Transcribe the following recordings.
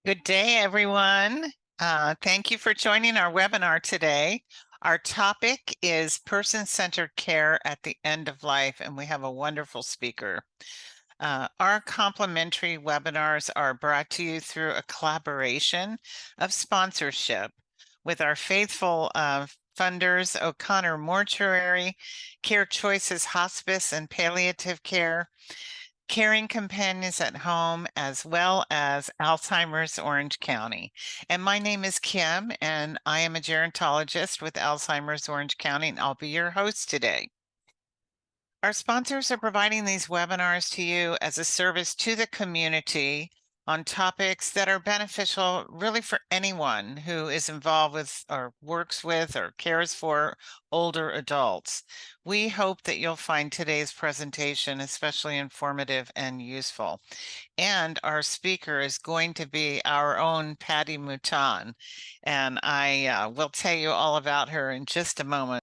Good day, everyone. Thank you for joining our webinar today. Our topic is person-centered care at the end of life, and we have a wonderful speaker. Our complimentary webinars are brought to you through a collaboration of sponsorship with our faithful funders, O'Connor Mortuary, Care Choices Hospice and Palliative Care, Caring Companions at Home, as well as Alzheimer's Orange County. And my name is Kim, and I am a gerontologist with Alzheimer's Orange County, and I'll be your host today. Our sponsors are providing these webinars to you as a service to the community on topics that are beneficial really for anyone who is involved with or works with or cares for older adults. We hope that you'll find today's presentation especially informative and useful. And our speaker is going to be our own Patty Mouton, and I will tell you all about her in just a moment.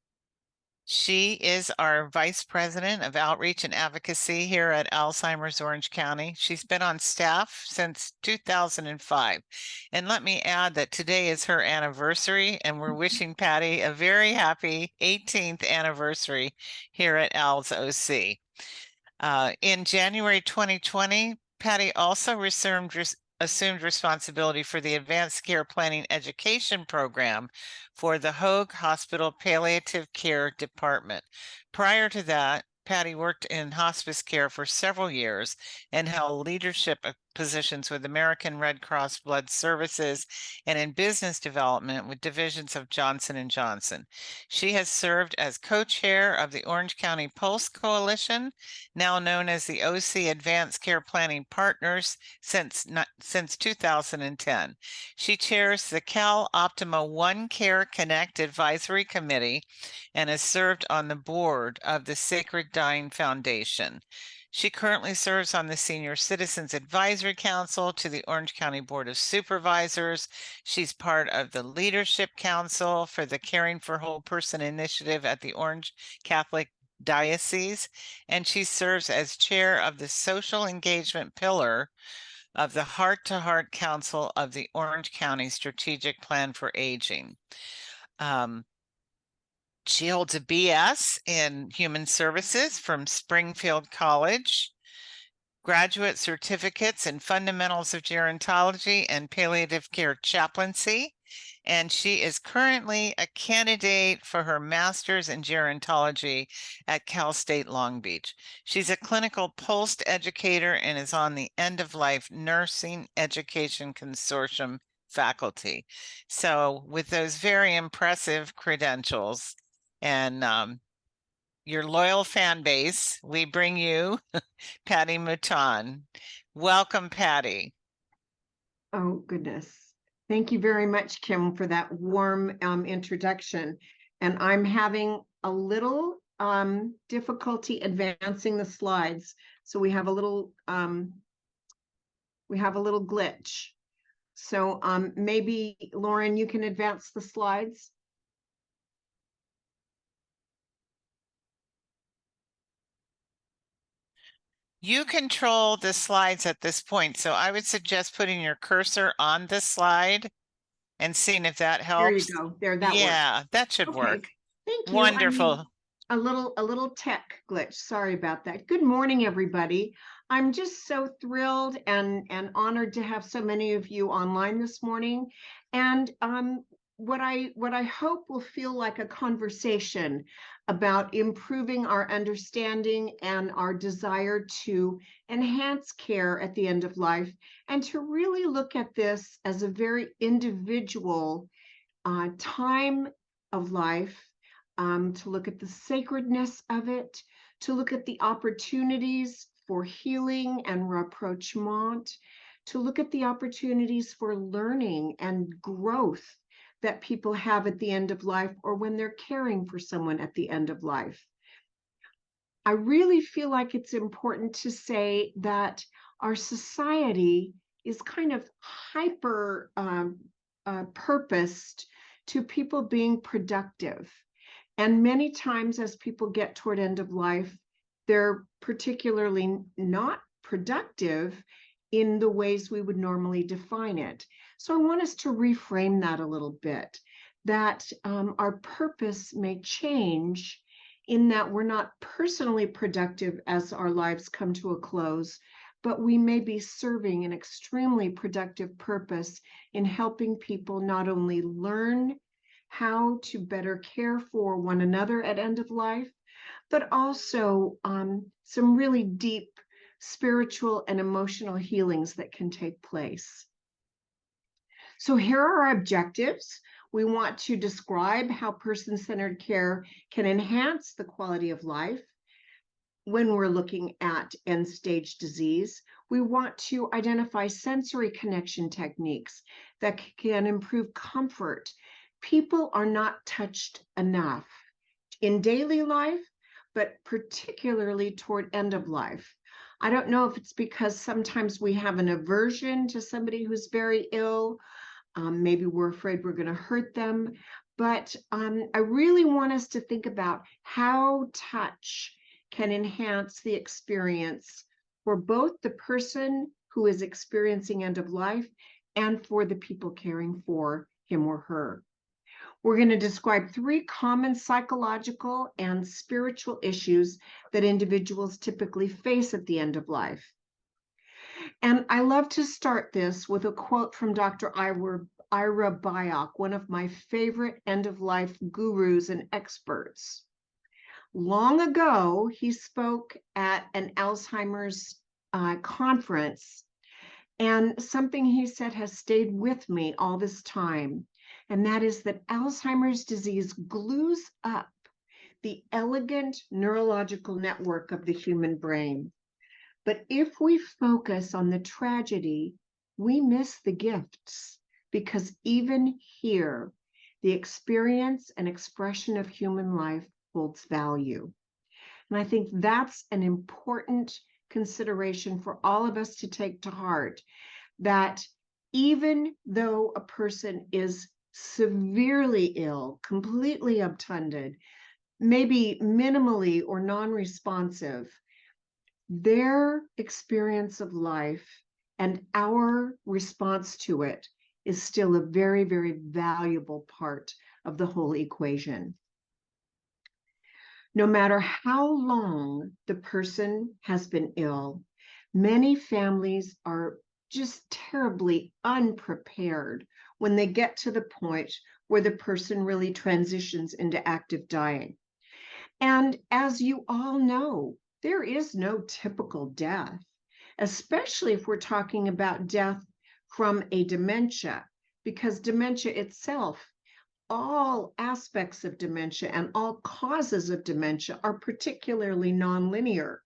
She is our Vice President of Outreach and Advocacy here at Alzheimer's Orange County. She's been on staff since 2005. And let me add that today is her anniversary, and we're wishing Patty a very happy 18th anniversary here at Al's OC. In January 2020, Patty also assumed responsibility for the Advanced Care Planning Education Program for the Hoag Hospital Palliative Care Department. Prior to that, Patty worked in hospice care for several years and held leadership positions with American Red Cross Blood Services and in business development with divisions of Johnson & Johnson. She has served as co-chair of the Orange County Pulse Coalition, now known as the OC Advanced Care Planning Partners, since 2010. She chairs the Cal Optima One Care Connect Advisory Committee and has served on the board of the Sacred Dying Foundation. She currently serves on the Senior Citizens Advisory Council to the Orange County Board of Supervisors. She's part of the Leadership Council for the Caring for Whole Person Initiative at the Orange Catholic Diocese, and she serves as chair of the Social Engagement Pillar of the Heart to Heart Council of the Orange County Strategic Plan for Aging. She holds a BS in Human Services from Springfield College, graduate certificates in Fundamentals of Gerontology and Palliative Care Chaplaincy, and she is currently a candidate for her master's in gerontology at Cal State Long Beach. She's a clinical post educator and is on the End of Life Nursing Education Consortium faculty. So with those very impressive credentials and your loyal fan base, we bring you Patty Mouton. Welcome, Patty. Oh, goodness. Thank you very much, Kim, for that warm introduction. And I'm having a little difficulty advancing the slides. So we have a little glitch. So maybe, Lauren, you can advance the slides. You control the slides at this point, so I would suggest putting your cursor on the slide and seeing if that helps. There you go. There, that works. Yeah, that should work. Thank you. Wonderful. A little tech glitch. Sorry about that. Good morning, everybody. I'm just so thrilled and honored to have so many of you online this morning. And what I hope will feel like a conversation about improving our understanding and our desire to enhance care at the end of life, and to really look at this as a very individual time of life, to look at the sacredness of it, to look at the opportunities for healing and rapprochement, to look at the opportunities for learning and growth that people have at the end of life, or when they're caring for someone at the end of life. I really feel like it's important to say that our society is kind of hyper purposed to people being productive. And many times as people get toward end of life, they're particularly not productive in the ways we would normally define it. So I want us to reframe that a little bit, that our purpose may change in that we're not personally productive as our lives come to a close, but we may be serving an extremely productive purpose in helping people not only learn how to better care for one another at end of life, but also some really deep spiritual and emotional healings that can take place. So here are our objectives. We want to describe how person-centered care can enhance the quality of life when we're looking at end-stage disease. We want to identify sensory connection techniques that can improve comfort. People are not touched enough in daily life, but particularly toward end of life. I don't know if it's because sometimes we have an aversion to somebody who's very ill. Maybe we're afraid we're going to hurt them. But I really want us to think about how touch can enhance the experience for both the person who is experiencing end of life and for the people caring for him or her. We're going to describe 3 common psychological and spiritual issues that individuals typically face at the end of life. And I love to start this with a quote from Dr. Ira Byock, one of my favorite end-of-life gurus and experts. Long ago, he spoke at an Alzheimer's conference, and something he said has stayed with me all this time, and that is that Alzheimer's disease glues up the elegant neurological network of the human brain. But if we focus on the tragedy, we miss the gifts, because even here, the experience and expression of human life holds value. And I think that's an important consideration for all of us to take to heart, that even though a person is severely ill, completely obtunded, maybe minimally or non-responsive, their experience of life and our response to it is still a very, very valuable part of the whole equation. No matter how long the person has been ill, many families are just terribly unprepared when they get to the point where the person really transitions into active dying. And as you all know, there is no typical death, especially if we're talking about death from a dementia, because dementia itself, all aspects of dementia and all causes of dementia are particularly nonlinear.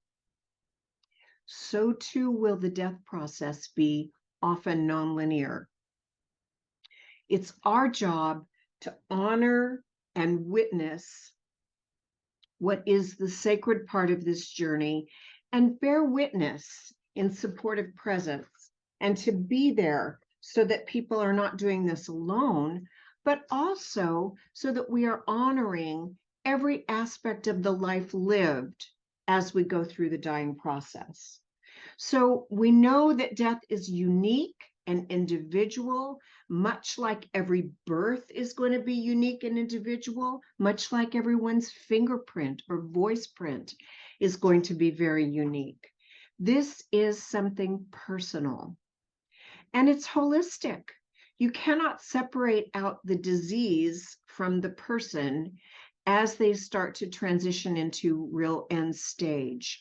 So too will the death process be often nonlinear. It's our job to honor and witness what is the sacred part of this journey and bear witness in supportive presence, and to be there so that people are not doing this alone, but also so that we are honoring every aspect of the life lived as we go through the dying process. So we know that death is unique and individual, much like every birth is going to be unique and individual, much like everyone's fingerprint or voice print is going to be very unique. This is something personal, and it's holistic. You cannot separate out the disease from the person as they start to transition into real end stage.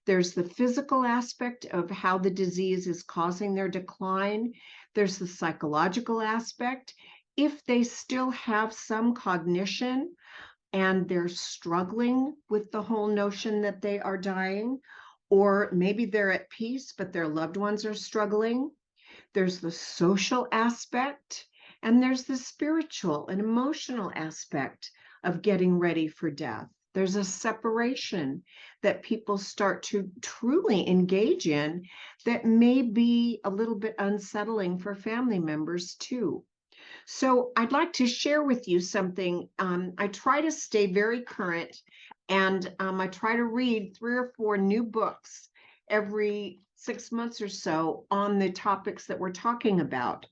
There's the physical aspect of how the disease is causing their decline. There's the psychological aspect. If they still have some cognition and they're struggling with the whole notion that they are dying, or maybe they're at peace, but their loved ones are struggling. There's the social aspect, and there's the spiritual and emotional aspect of getting ready for death. There's a separation that people start to truly engage in that may be a little bit unsettling for family members too. So I'd like to share with you something. I try to stay very current, and I try to read 3 or 4 new books every 6 months or so on the topics that we're talking about.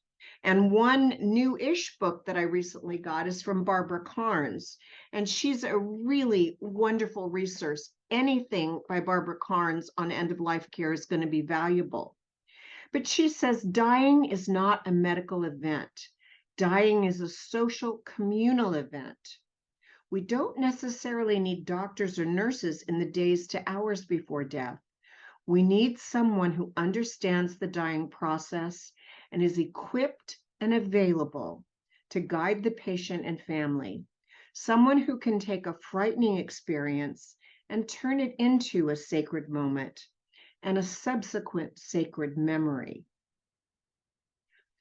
And one new-ish book that I recently got is from Barbara Carnes, and she's a really wonderful resource. Anything by Barbara Carnes on end-of-life care is going to be valuable. But she says dying is not a medical event. Dying is a social communal event. We don't necessarily need doctors or nurses in the days to hours before death. We need someone who understands the dying process and is equipped and available to guide the patient and family. Someone who can take a frightening experience and turn it into a sacred moment and a subsequent sacred memory.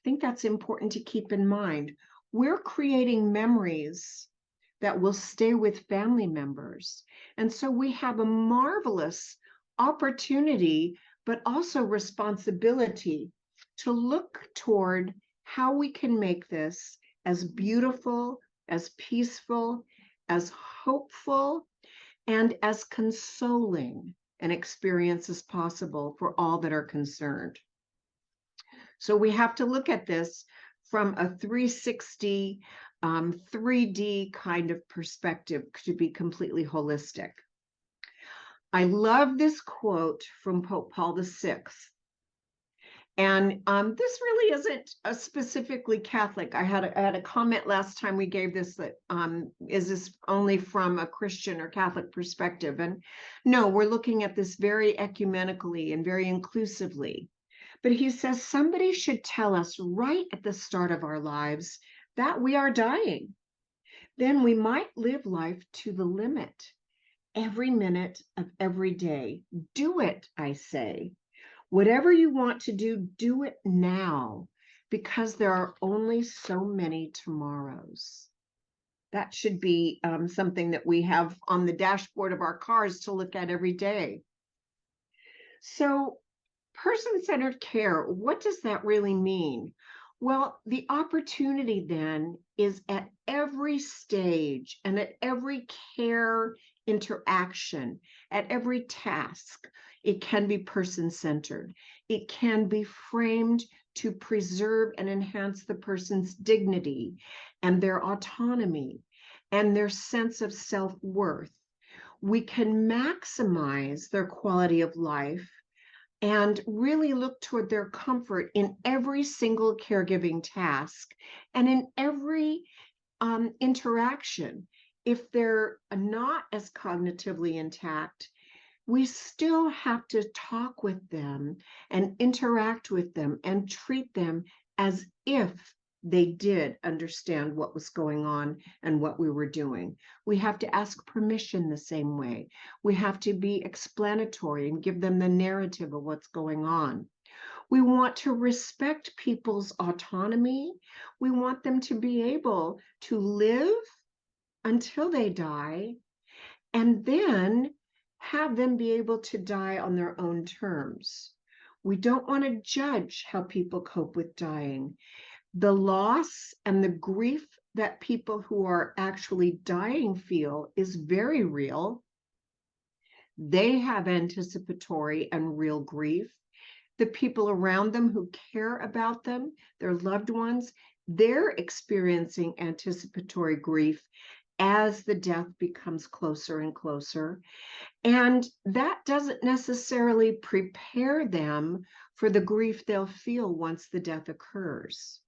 I think that's important to keep in mind. We're creating memories that will stay with family members. And so we have a marvelous opportunity, but also responsibility to look toward how we can make this as beautiful, as peaceful, as hopeful, and as consoling an experience as possible for all that are concerned. So we have to look at this from a 360, 3D kind of perspective to be completely holistic. I love this quote from Pope Paul VI. And this really isn't a specifically Catholic. I had a comment last time we gave this that is this only from a Christian or Catholic perspective? And no, we're looking at this very ecumenically and very inclusively. But he says somebody should tell us right at the start of our lives that we are dying. Then we might live life to the limit every minute of every day. Do it, I say. Whatever you want to do, do it now, because there are only so many tomorrows. That should be something that we have on the dashboard of our cars to look at every day. So, person-centered care, what does that really mean? Well, the opportunity then is at every stage and at every care interaction, at every task. It can be person-centered. It can be framed to preserve and enhance the person's dignity and their autonomy and their sense of self-worth. We can maximize their quality of life and really look toward their comfort in every single caregiving task and in every interaction. If they're not as cognitively intact, we still have to talk with them and interact with them and treat them as if they did understand what was going on and what we were doing. We have to ask permission the same way. We have to be explanatory and give them the narrative of what's going on. We want to respect people's autonomy. We want them to be able to live until they die and then have them be able to die on their own terms. We don't want to judge how people cope with dying. The loss and the grief that people who are actually dying feel is very real. They have anticipatory and real grief. The people around them who care about them, their loved ones, they're experiencing anticipatory grief as the death becomes closer and closer. And that doesn't necessarily prepare them for the grief they'll feel once the death occurs.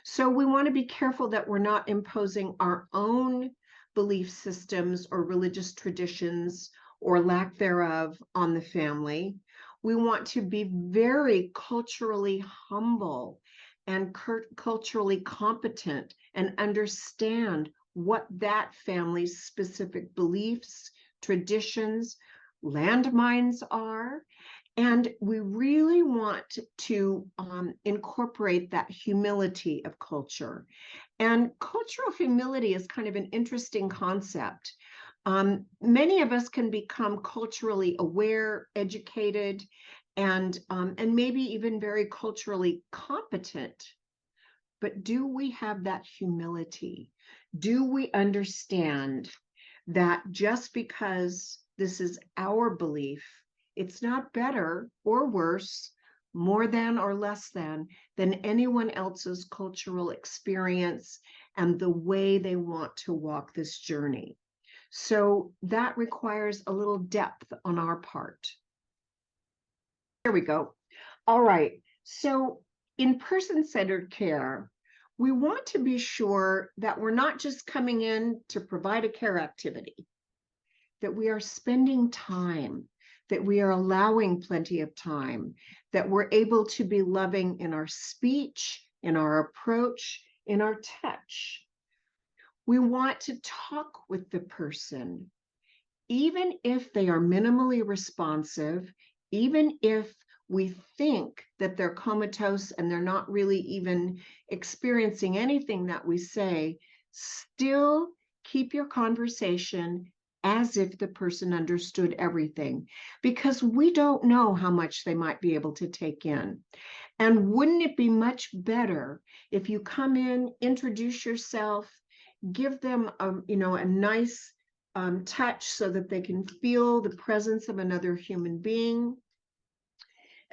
So we want to be careful that we're not imposing our own belief systems or religious traditions or lack thereof on the family. We want to be very culturally humble and culturally competent and understand what that family's specific beliefs, traditions, landmines are. And we really want to incorporate that humility of culture. And cultural humility is kind of an interesting concept. Many of us can become culturally aware, educated, and maybe even very culturally competent. But do we have that humility? Do we understand that just because this is our belief, It's not better or worse, more than or less than anyone else's cultural experience and the way they want to walk this journey. So that requires a little depth on our part. Here we go. All right. So in person-centered care, we want to be sure that we're not just coming in to provide a care activity, that we are spending time, that we are allowing plenty of time, that we're able to be loving in our speech, in our approach, in our touch. We want to talk with the person, even if they are minimally responsive, even if we think that they're comatose and they're not really even experiencing anything that we say, still keep your conversation as if the person understood everything, because we don't know how much they might be able to take in. And wouldn't it be much better if you come in, introduce yourself, give them a nice touch so that they can feel the presence of another human being,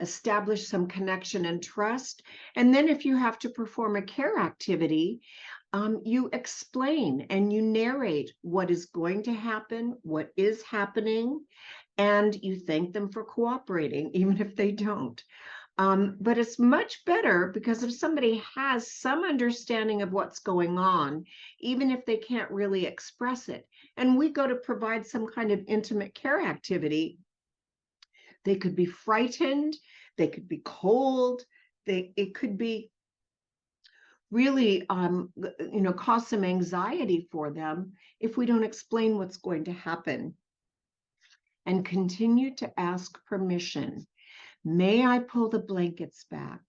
establish some connection and trust. And then if you have to perform a care activity, you explain and you narrate what is going to happen, what is happening, and you thank them for cooperating, even if they don't. But it's much better because if somebody has some understanding of what's going on, even if they can't really express it, and we go to provide some kind of intimate care activity, they could be frightened, they could be cold, it could be really cause some anxiety for them if we don't explain what's going to happen. And continue to ask permission. May I pull the blankets back?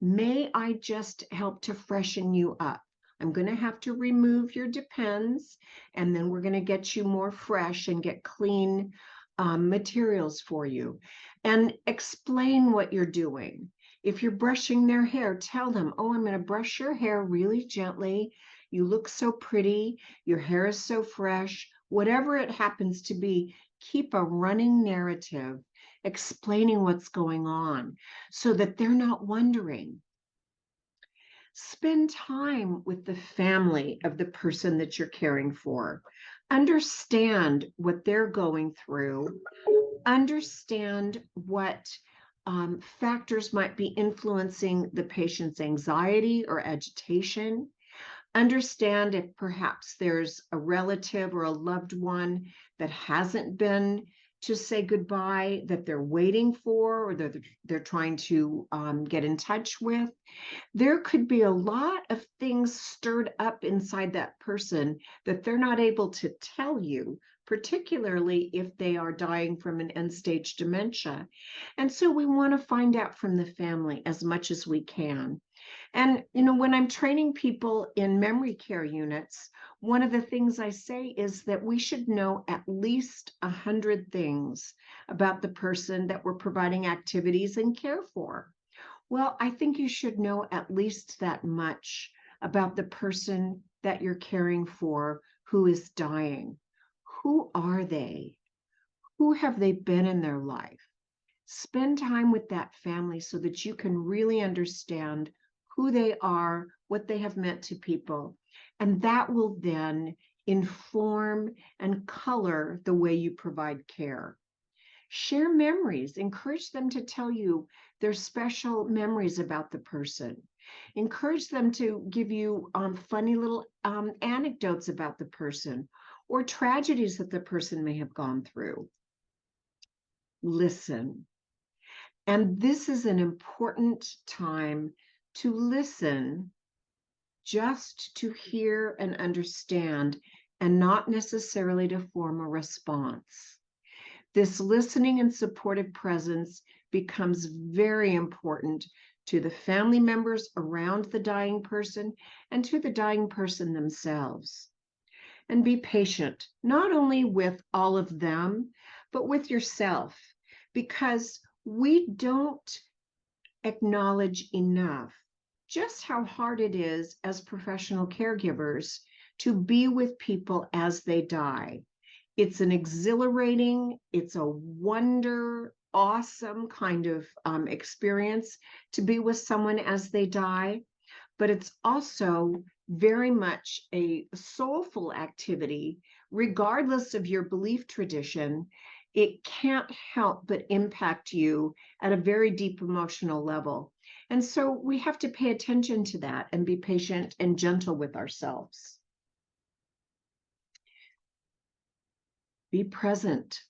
May I just help to freshen you up? I'm going to have to remove your Depends, and then we're going to get you more fresh and get clean materials for you. And explain what you're doing. If you're brushing their hair, tell them, oh, I'm going to brush your hair really gently. You look so pretty. Your hair is so fresh. Whatever it happens to be, keep a running narrative explaining what's going on so that they're not wondering. Spend time with the family of the person that you're caring for. Understand what they're going through. Understand what factors might be influencing the patient's anxiety or agitation. Understand if perhaps there's a relative or a loved one that hasn't been to say goodbye, that they're waiting for, or they're trying to get in touch with. There could be a lot of things stirred up inside that person that they're not able to tell you, particularly if they are dying from an end-stage dementia. And so we want to find out from the family as much as we can. And, when I'm training people in memory care units, one of the things I say is that we should know at least 100 things about the person that we're providing activities and care for. Well, I think you should know at least that much about the person that you're caring for who is dying. Who are they? Who have they been in their life? Spend time with that family so that you can really understand who they are, what they have meant to people. And that will then inform and color the way you provide care. Share memories. Encourage them to tell you their special memories about the person. Encourage them to give you funny little anecdotes about the person or tragedies that the person may have gone through. Listen. And this is an important time to listen, just to hear and understand, and not necessarily to form a response. This listening and supportive presence becomes very important to the family members around the dying person and to the dying person themselves. And be patient, not only with all of them, but with yourself, because we don't acknowledge enough just how hard it is as professional caregivers to be with people as they die. It's an exhilarating, it's a wonder awesome kind of experience to be with someone as they die, but it's also very much a soulful activity, regardless of your belief tradition. It can't help but impact you at a very deep emotional level. And so we have to pay attention to that and be patient and gentle with ourselves. Be present.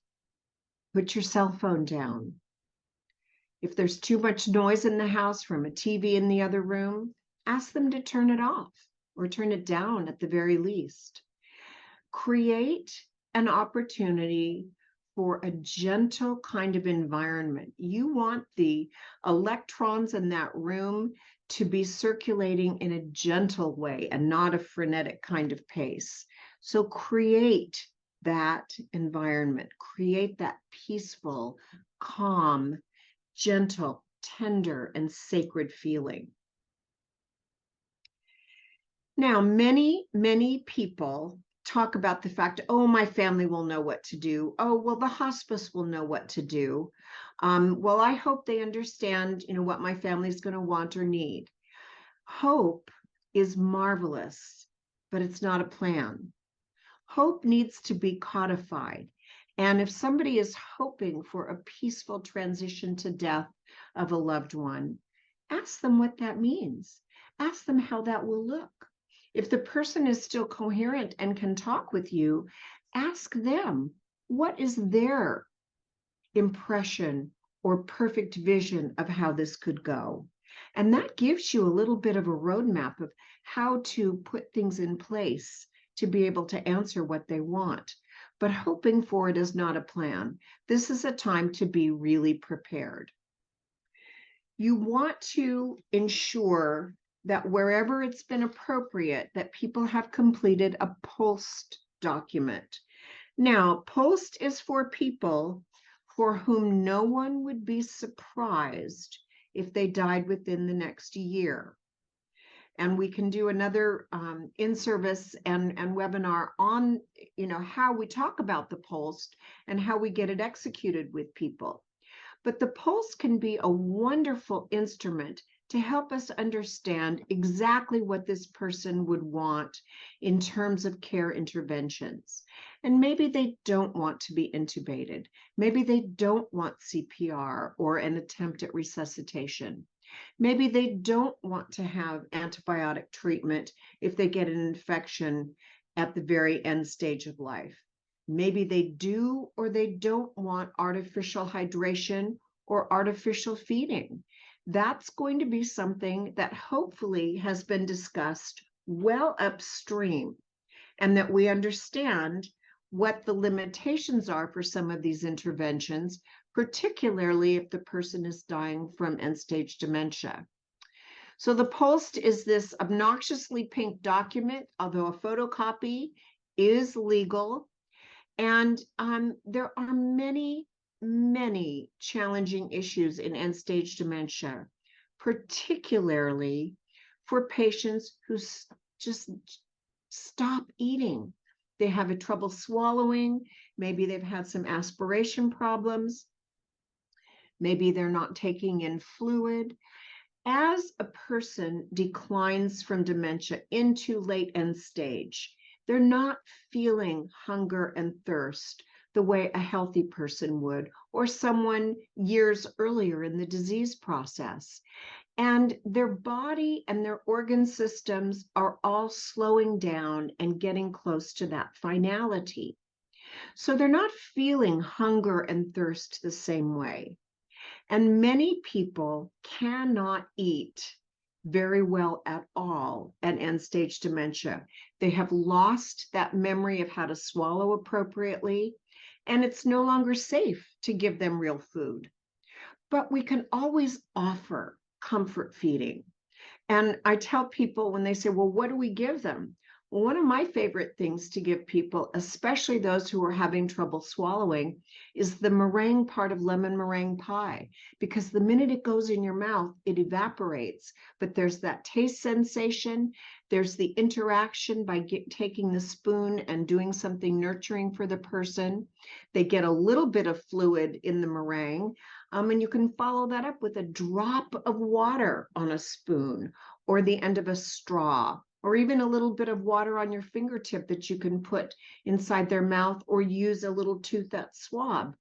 Put your cell phone down. If there's too much noise in the house from a TV in the other room, ask them to turn it off or turn it down at the very least. Create an opportunity for a gentle kind of environment. You want the electrons in that room to be circulating in a gentle way and not a frenetic kind of pace. So create that environment, create that peaceful, calm, gentle, tender, and sacred feeling. Now, many people talk about the fact, oh, my family will know what to do. Oh, well, the hospice will know what to do. Well, I hope they understand, what my family is going to want or need. Hope is marvelous, but it's not a plan. Hope needs to be codified. And if somebody is hoping for a peaceful transition to death of a loved one, ask them what that means. Ask them how that will look. If the person is still coherent and can talk with you, ask them, what is their impression or perfect vision of how this could go? And that gives you a little bit of a roadmap of how to put things in place to be able to answer what they want. But hoping for it is not a plan. This is a time to be really prepared. You want to ensure that wherever it's been appropriate, that people have completed a post document. Now, post is for people for whom no one would be surprised if they died within the next year. And we can do another in-service and webinar on, how we talk about the post and how we get it executed with people. But the post can be a wonderful instrument to help us understand exactly what this person would want in terms of care interventions. And maybe they don't want to be intubated. Maybe they don't want CPR or an attempt at resuscitation. Maybe they don't want to have antibiotic treatment if they get an infection at the very end stage of life. Maybe they do or they don't want artificial hydration or artificial feeding. That's going to be something that hopefully has been discussed well upstream, and that we understand what the limitations are for some of these interventions, particularly if the person is dying from end-stage dementia. So the post is this obnoxiously pink document, although a photocopy is legal. And there are many challenging issues in end-stage dementia, particularly for patients who just stop eating. They have a trouble swallowing. Maybe they've had some aspiration problems. Maybe they're not taking in fluid. As a person declines from dementia into late end stage, they're not feeling hunger and thirst the way a healthy person would, or someone years earlier in the disease process. And their body and their organ systems are all slowing down and getting close to that finality. So they're not feeling hunger and thirst the same way. And many people cannot eat very well at all at end-stage dementia. They have lost that memory of how to swallow appropriately, and it's no longer safe to give them real food. But we can always offer comfort feeding. And I tell people when they say, well, what do we give them? One of my favorite things to give people, especially those who are having trouble swallowing, is the meringue part of lemon meringue pie, because the minute it goes in your mouth, it evaporates. But there's that taste sensation. There's the interaction by taking the spoon and doing something nurturing for the person. They get a little bit of fluid in the meringue. And you can follow that up with a drop of water on a spoon or the end of a straw, or even a little bit of water on your fingertip that you can put inside their mouth or use a little toothette swab.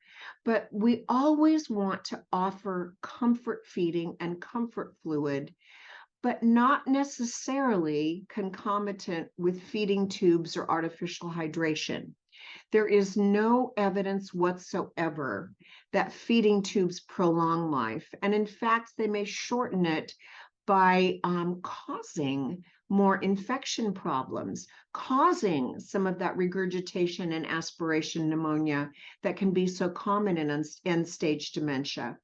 But we always want to offer comfort feeding and comfort fluid, but not necessarily concomitant with feeding tubes or artificial hydration. There is no evidence whatsoever that feeding tubes prolong life. And in fact, they may shorten it by causing more infection problems, causing some of that regurgitation and aspiration pneumonia that can be so common in end-stage dementia.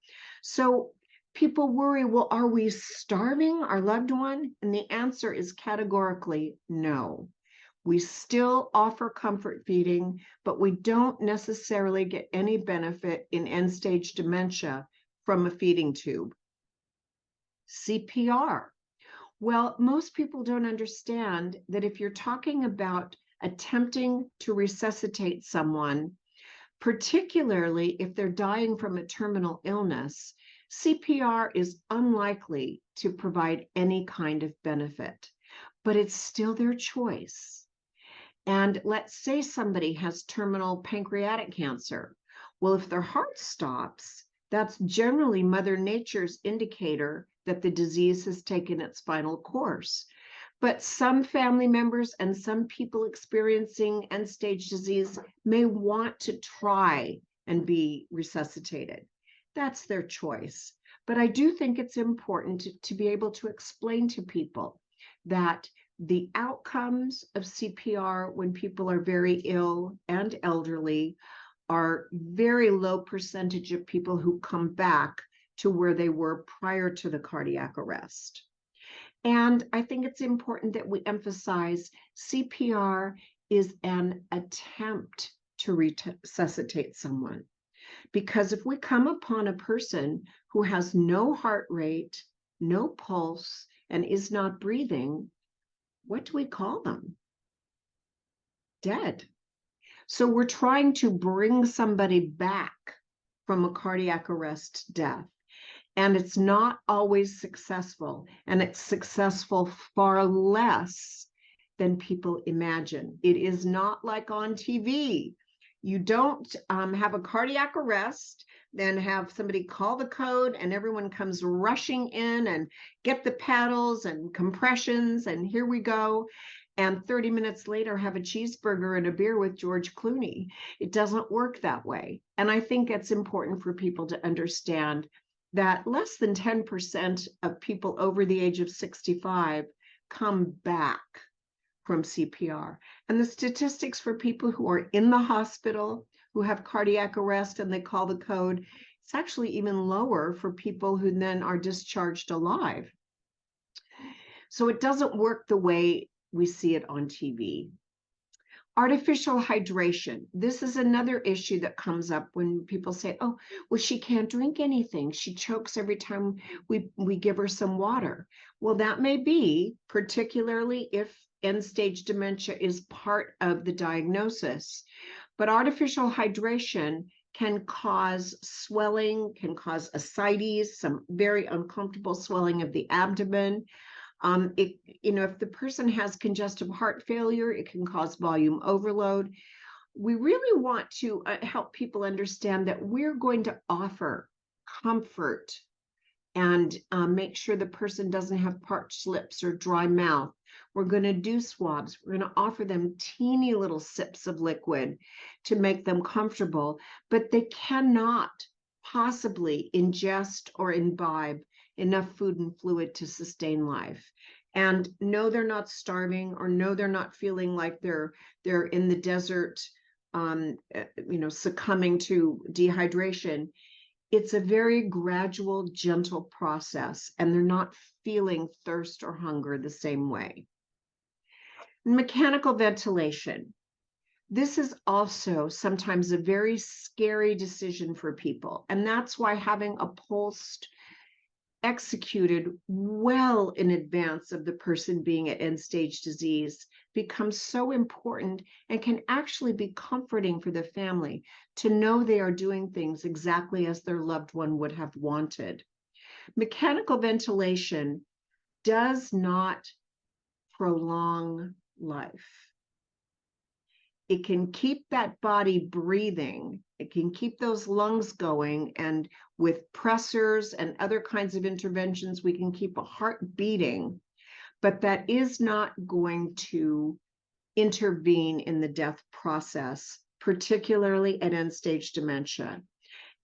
So people worry, well, are we starving our loved one? And the answer is categorically no. We still offer comfort feeding, but we don't necessarily get any benefit in end-stage dementia from a feeding tube. CPR. Well, most people don't understand that if you're talking about attempting to resuscitate someone, particularly if they're dying from a terminal illness, CPR is unlikely to provide any kind of benefit, but it's still their choice. And let's say somebody has terminal pancreatic cancer. Well, if their heart stops, that's generally Mother Nature's indicator that the disease has taken its final course. But some family members and some people experiencing end-stage disease may want to try and be resuscitated. That's their choice. But I do think it's important to be able to explain to people that the outcomes of CPR when people are very ill and elderly are very low percentage of people who come back to where they were prior to the cardiac arrest. And I think it's important that we emphasize CPR is an attempt to resuscitate someone. Because if we come upon a person who has no heart rate, no pulse, and is not breathing, what do we call them? Dead. So we're trying to bring somebody back from a cardiac arrest death. And it's not always successful. And it's successful far less than people imagine. It is not like on TV. You don't have a cardiac arrest, then have somebody call the code and everyone comes rushing in and get the paddles and compressions and here we go. And 30 minutes later have a cheeseburger and a beer with George Clooney. It doesn't work that way. And I think it's important for people to understand that less than 10% of people over the age of 65 come back from CPR. And the statistics for people who are in the hospital, who have cardiac arrest and they call the code, it's actually even lower for people who then are discharged alive. So it doesn't work the way we see it on TV. Artificial hydration. This is another issue that comes up when people say, oh, well, she can't drink anything. She chokes every time we give her some water. Well, that may be, particularly if end-stage dementia is part of the diagnosis. But artificial hydration can cause swelling, can cause ascites, some very uncomfortable swelling of the abdomen. If the person has congestive heart failure, it can cause volume overload. We really want to help people understand that we're going to offer comfort and make sure the person doesn't have parched lips or dry mouth. We're going to do swabs. We're going to offer them teeny little sips of liquid to make them comfortable, but they cannot possibly ingest or imbibe enough food and fluid to sustain life. And no, they're not starving, or no, they're not feeling like they're in the desert, succumbing to dehydration. It's a very gradual, gentle process, and they're not feeling thirst or hunger the same way. Mechanical ventilation. This is also sometimes a very scary decision for people. And that's why having a pulse executed well in advance of the person being at end stage disease becomes so important and can actually be comforting for the family to know they are doing things exactly as their loved one would have wanted. Mechanical ventilation does not prolong life. It can keep that body breathing. It can keep those lungs going. And with pressors and other kinds of interventions, we can keep a heart beating. But that is not going to intervene in the death process, particularly at end stage dementia.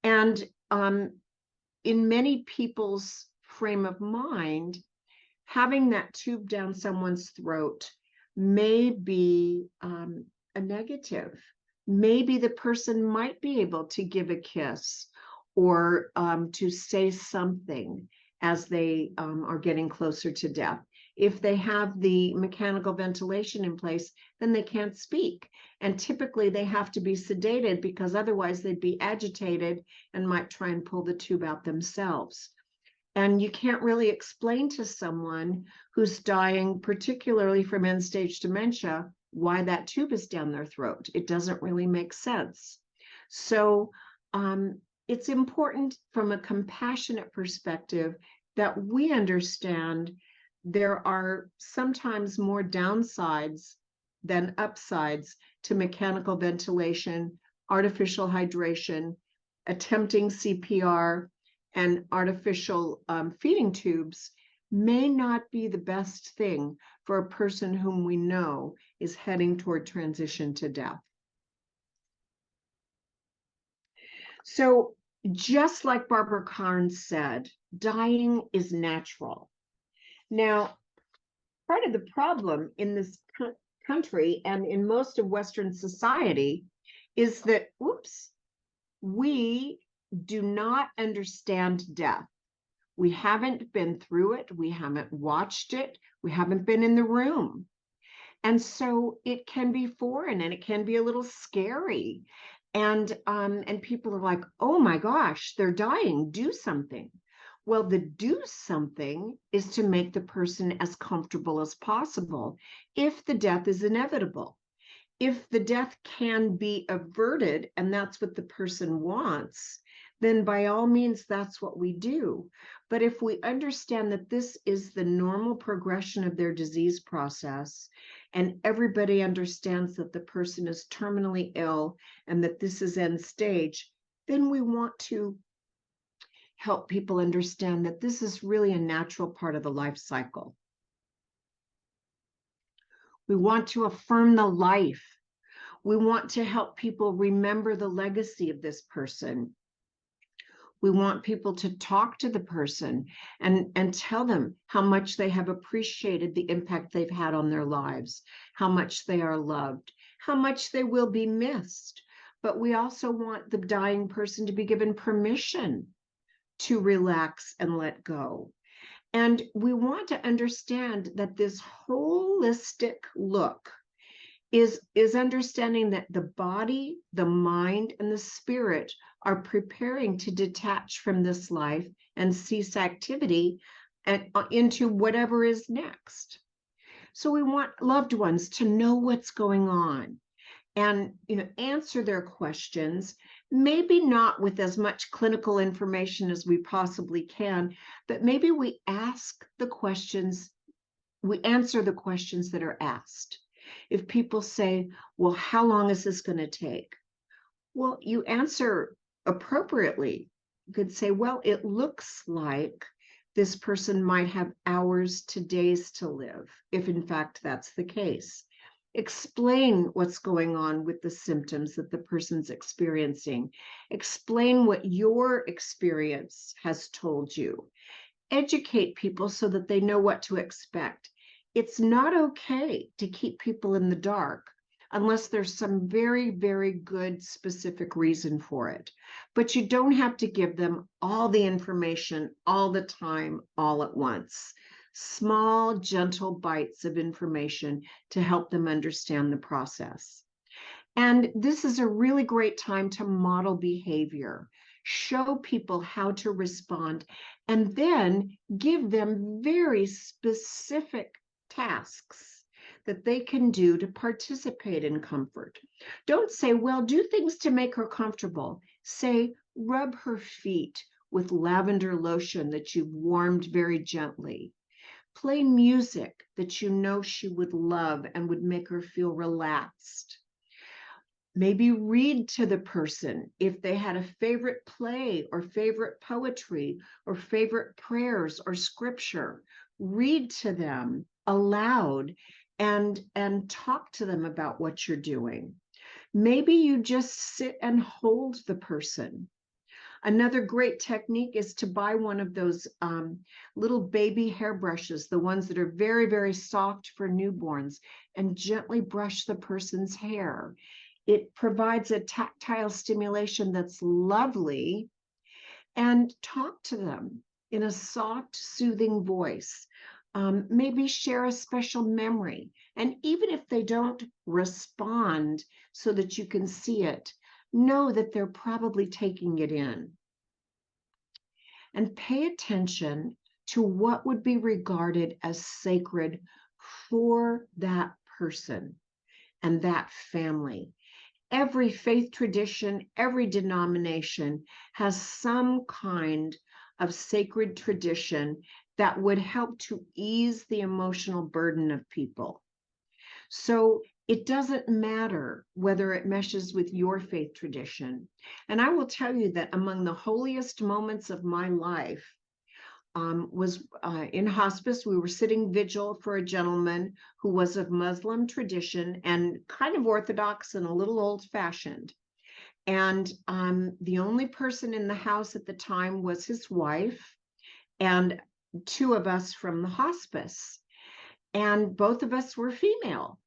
And in many people's frame of mind, having that tube down someone's throat may be a negative. Maybe the person might be able to give a kiss or to say something as they are getting closer to death. If they have the mechanical ventilation in place, then they can't speak. And typically they have to be sedated because otherwise they'd be agitated and might try and pull the tube out themselves. And you can't really explain to someone who's dying, particularly from end stage dementia, why that tube is down their throat. It doesn't really make sense. So it's important from a compassionate perspective that we understand there are sometimes more downsides than upsides to mechanical ventilation, artificial hydration, attempting CPR, and artificial feeding tubes may not be the best thing for a person whom we know is heading toward transition to death. So just like Barbara Carnes said, dying is natural. Now, part of the problem in this country and in most of Western society is that, we do not understand death. We haven't been through it. We haven't watched it. We haven't been in the room. And so it can be foreign and it can be a little scary. And people are like, oh my gosh, they're dying, do something. Well, the do something is to make the person as comfortable as possible if the death is inevitable. If the death can be averted and that's what the person wants, then by all means, that's what we do. But if we understand that this is the normal progression of their disease process, and everybody understands that the person is terminally ill and that this is end stage, then we want to help people understand that this is really a natural part of the life cycle. We want to affirm the life. We want to help people remember the legacy of this person. We want people to talk to the person and tell them how much they have appreciated the impact they've had on their lives, how much they are loved, how much they will be missed. But we also want the dying person to be given permission to relax and let go. And we want to understand that this holistic look is understanding that the body, the mind, and the spirit are preparing to detach from this life and cease activity and into whatever is next. So we want loved ones to know what's going on and answer their questions, maybe not with as much clinical information as we possibly can, but maybe we ask the questions, we answer the questions that are asked. If people say, well, how long is this going to take? Well, you answer appropriately. You could say, well, it looks like this person might have hours to days to live, if in fact that's the case. Explain what's going on with the symptoms that the person's experiencing. Explain what your experience has told you. Educate people so that they know what to expect. It's not okay to keep people in the dark unless there's some very, very good specific reason for it. But you don't have to give them all the information all the time, all at once. small, gentle bites of information to help them understand the process. And this is a really great time to model behavior, show people how to respond, and then give them very specific tasks that they can do to participate in comfort. Don't say, well, do things to make her comfortable. Say, rub her feet with lavender lotion that you've warmed very gently. Play music that you know she would love and would make her feel relaxed. Maybe read to the person if they had a favorite play or favorite poetry or favorite prayers or scripture. Read to them aloud and talk to them about what you're doing. Maybe you just sit and hold the person. Another great technique is to buy one of those little baby hairbrushes, the ones that are very, very soft for newborns, and gently brush the person's hair. It provides a tactile stimulation that's lovely, and talk to them in a soft, soothing voice. Maybe share a special memory. And even if they don't respond so that you can see it, know that they're probably taking it in. And pay attention to what would be regarded as sacred for that person and that family. Every faith tradition, every denomination has some kind of sacred tradition that would help to ease the emotional burden of people. So it doesn't matter whether it meshes with your faith tradition. And I will tell you that among the holiest moments of my life was in hospice. We were sitting vigil for a gentleman who was of Muslim tradition and kind of Orthodox and a little old-fashioned. And the only person in the house at the time was his wife and two of us from the hospice. And both of us were female.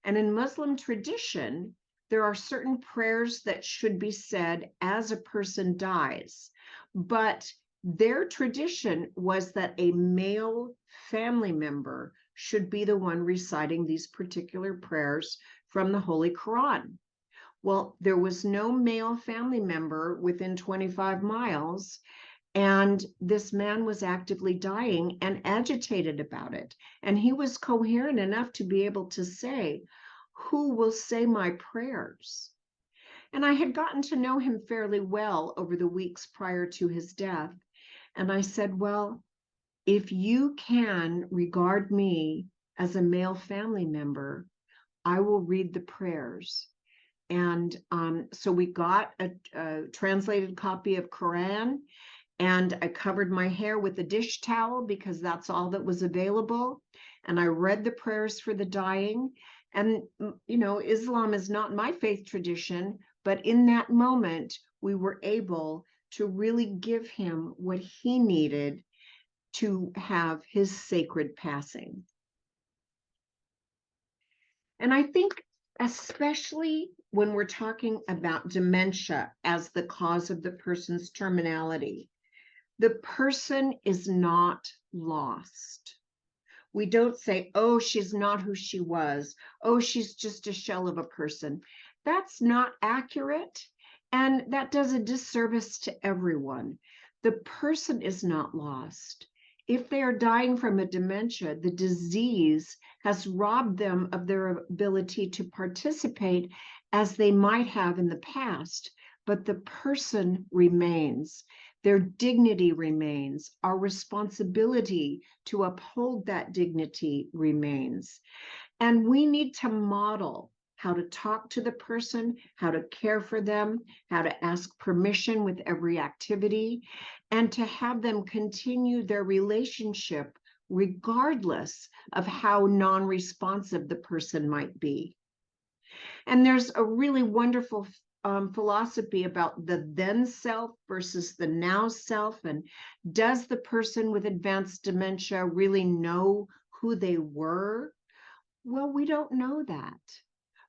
And in Muslim tradition, there are certain prayers that should be said as a person dies. But their tradition was that a male family member should be the one reciting these particular prayers from the Holy Quran. Well, there was no male family member within 25 miles, and this man was actively dying and agitated about it. And he was coherent enough to be able to say, "Who will say my prayers?" And I had gotten to know him fairly well over the weeks prior to his death. And I said, well, if you can regard me as a male family member, I will read the prayers. And so we got a translated copy of Quran, and I covered my hair with a dish towel because that's all that was available. And I read the prayers for the dying. And, you know, Islam is not my faith tradition, but in that moment, we were able to really give him what he needed to have his sacred passing. And I think, especially when we're talking about dementia as the cause of the person's terminality, the person is not lost. We don't say, oh, she's not who she was. Oh, she's just a shell of a person. That's not accurate. And that does a disservice to everyone. The person is not lost. If they are dying from a dementia, the disease has robbed them of their ability to participate as they might have in the past, but the person remains. Their dignity remains. Our responsibility to uphold that dignity remains. And we need to model how to talk to the person, how to care for them, how to ask permission with every activity, and to have them continue their relationship regardless of how non-responsive the person might be. And there's a really wonderful philosophy about the then self versus the now self. And does the person with advanced dementia really know who they were? Well, we don't know that,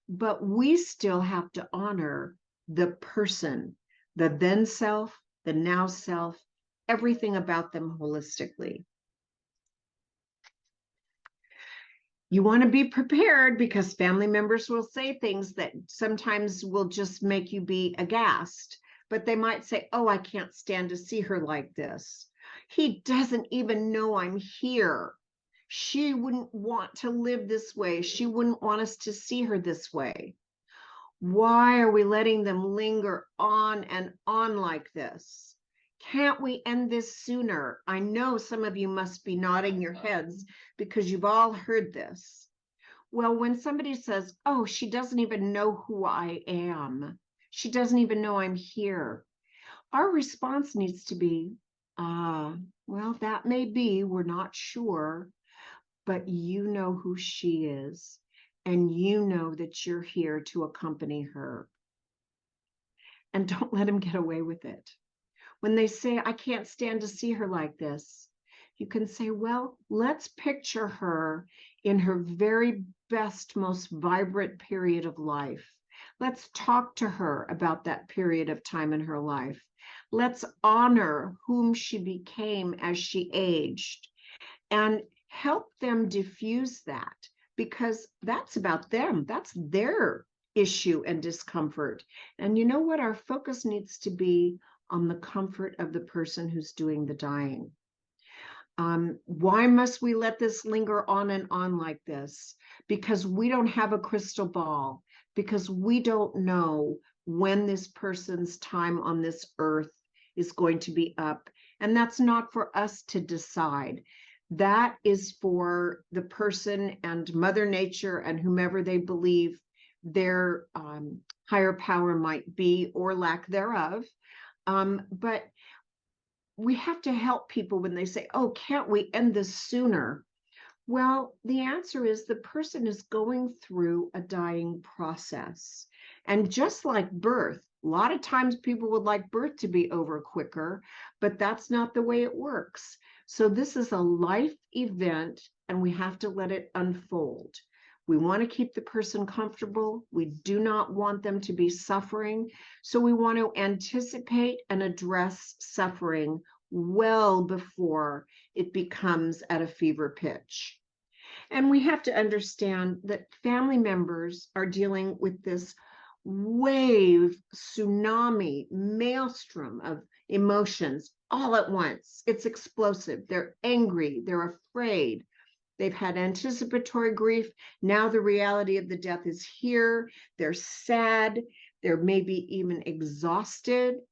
but we still have to honor the person, the then self, the now self, everything about them holistically. You want to be prepared because family members will say things that sometimes will just make you be aghast. But they might say, "Oh, I can't stand to see her like this. He doesn't even know I'm here. She wouldn't want to live this way. She wouldn't want us to see her this way." Why are we letting them linger on and on like this? Can't we end this sooner? I know some of you must be nodding your heads because you've all heard this. Well, when somebody says, "Oh, she doesn't even know who I am, she doesn't even know I'm here," our response needs to be, well, that may be, we're not sure, but you know who she is, and you know that you're here to accompany her. And don't let them get away with it. When they say, "I can't stand to see her like this," you can say, "Well, let's picture her in her very best, most vibrant period of life. Let's talk to her about that period of time in her life. Let's honor whom she became as she aged and help them diffuse that, because that's about them. That's their issue and discomfort. And you know what? Our focus needs to be on the comfort of the person who's doing the dying. Why must we let this linger on and on like this? Because we don't have a crystal ball, because we don't know when this person's time on this earth is going to be up. And that's not for us to decide. That is for the person and Mother Nature and whomever they believe their higher power might be or lack thereof. But we have to help people when they say, "Oh, can't we end this sooner?" Well, the answer is the person is going through a dying process. And just like birth, a lot of times people would like birth to be over quicker, but that's not the way it works. So this is a life event, and we have to let it unfold. We want to keep the person comfortable. We do not want them to be suffering. So we want to anticipate and address suffering well before it becomes at a fever pitch. And we have to understand that family members are dealing with this wave, tsunami, maelstrom of emotions all at once. It's explosive. They're angry, they're afraid, they've had anticipatory grief. Now the reality of the death is here. They're sad, they're maybe even exhausted.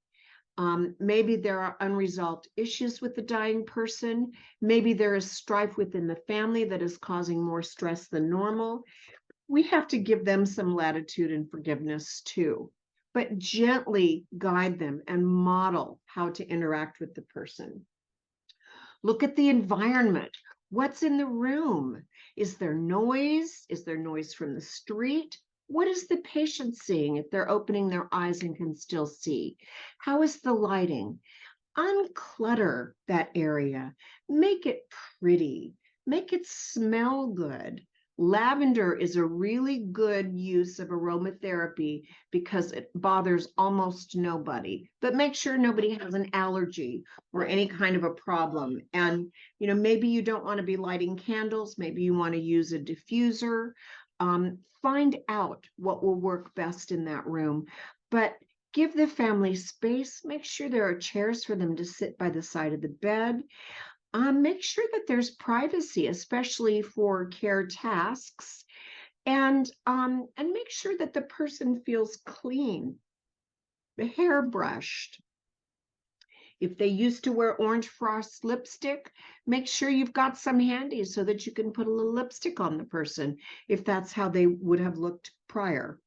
Maybe there are unresolved issues with the dying person. Maybe there is strife within the family that is causing more stress than normal. We have to give them some latitude and forgiveness too, but gently guide them and model how to interact with the person. Look at the environment. What's in the room? Is there noise? Is there noise from the street? What is the patient seeing if they're opening their eyes and can still see? How is the lighting? Unclutter that area. Make it pretty. Make it smell good. Lavender is a really good use of aromatherapy because it bothers almost nobody, but make sure nobody has an allergy or any kind of a problem. And, maybe you don't want to be lighting candles. Maybe you want to use a diffuser. Find out what will work best in that room. But give the family space. Make sure there are chairs for them to sit by the side of the bed. Make sure that there's privacy, especially for care tasks, and make sure that the person feels clean, the hair brushed. If they used to wear orange frost lipstick, make sure you've got some handy so that you can put a little lipstick on the person if that's how they would have looked prior.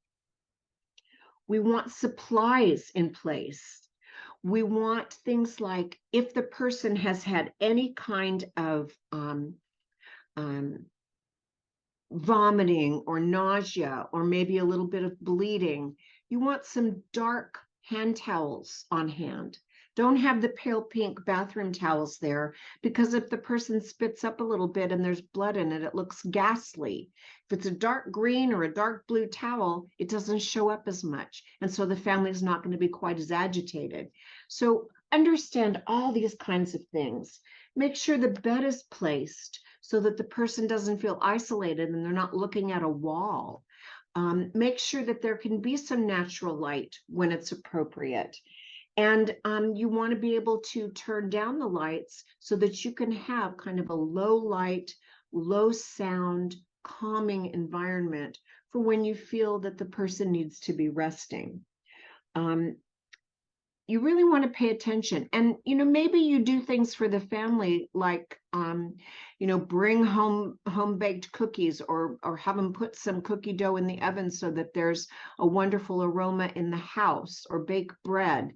We want supplies in place. We want things like, if the person has had any kind of vomiting or nausea or maybe a little bit of bleeding, you want some dark hand towels on hand. Don't have the pale pink bathroom towels there, because if the person spits up a little bit and there's blood in it, it looks ghastly. If it's a dark green or a dark blue towel, it doesn't show up as much. And so the family is not going to be quite as agitated. So understand all these kinds of things. Make sure the bed is placed so that the person doesn't feel isolated and they're not looking at a wall. Make sure that there can be some natural light when it's appropriate. And you want to be able to turn down the lights so that you can have kind of a low light, low sound, calming environment for when you feel that the person needs to be resting. Um, you really want to pay attention, and maybe you do things for the family, like bring home baked cookies, or have them put some cookie dough in the oven so that there's a wonderful aroma in the house, or bake bread.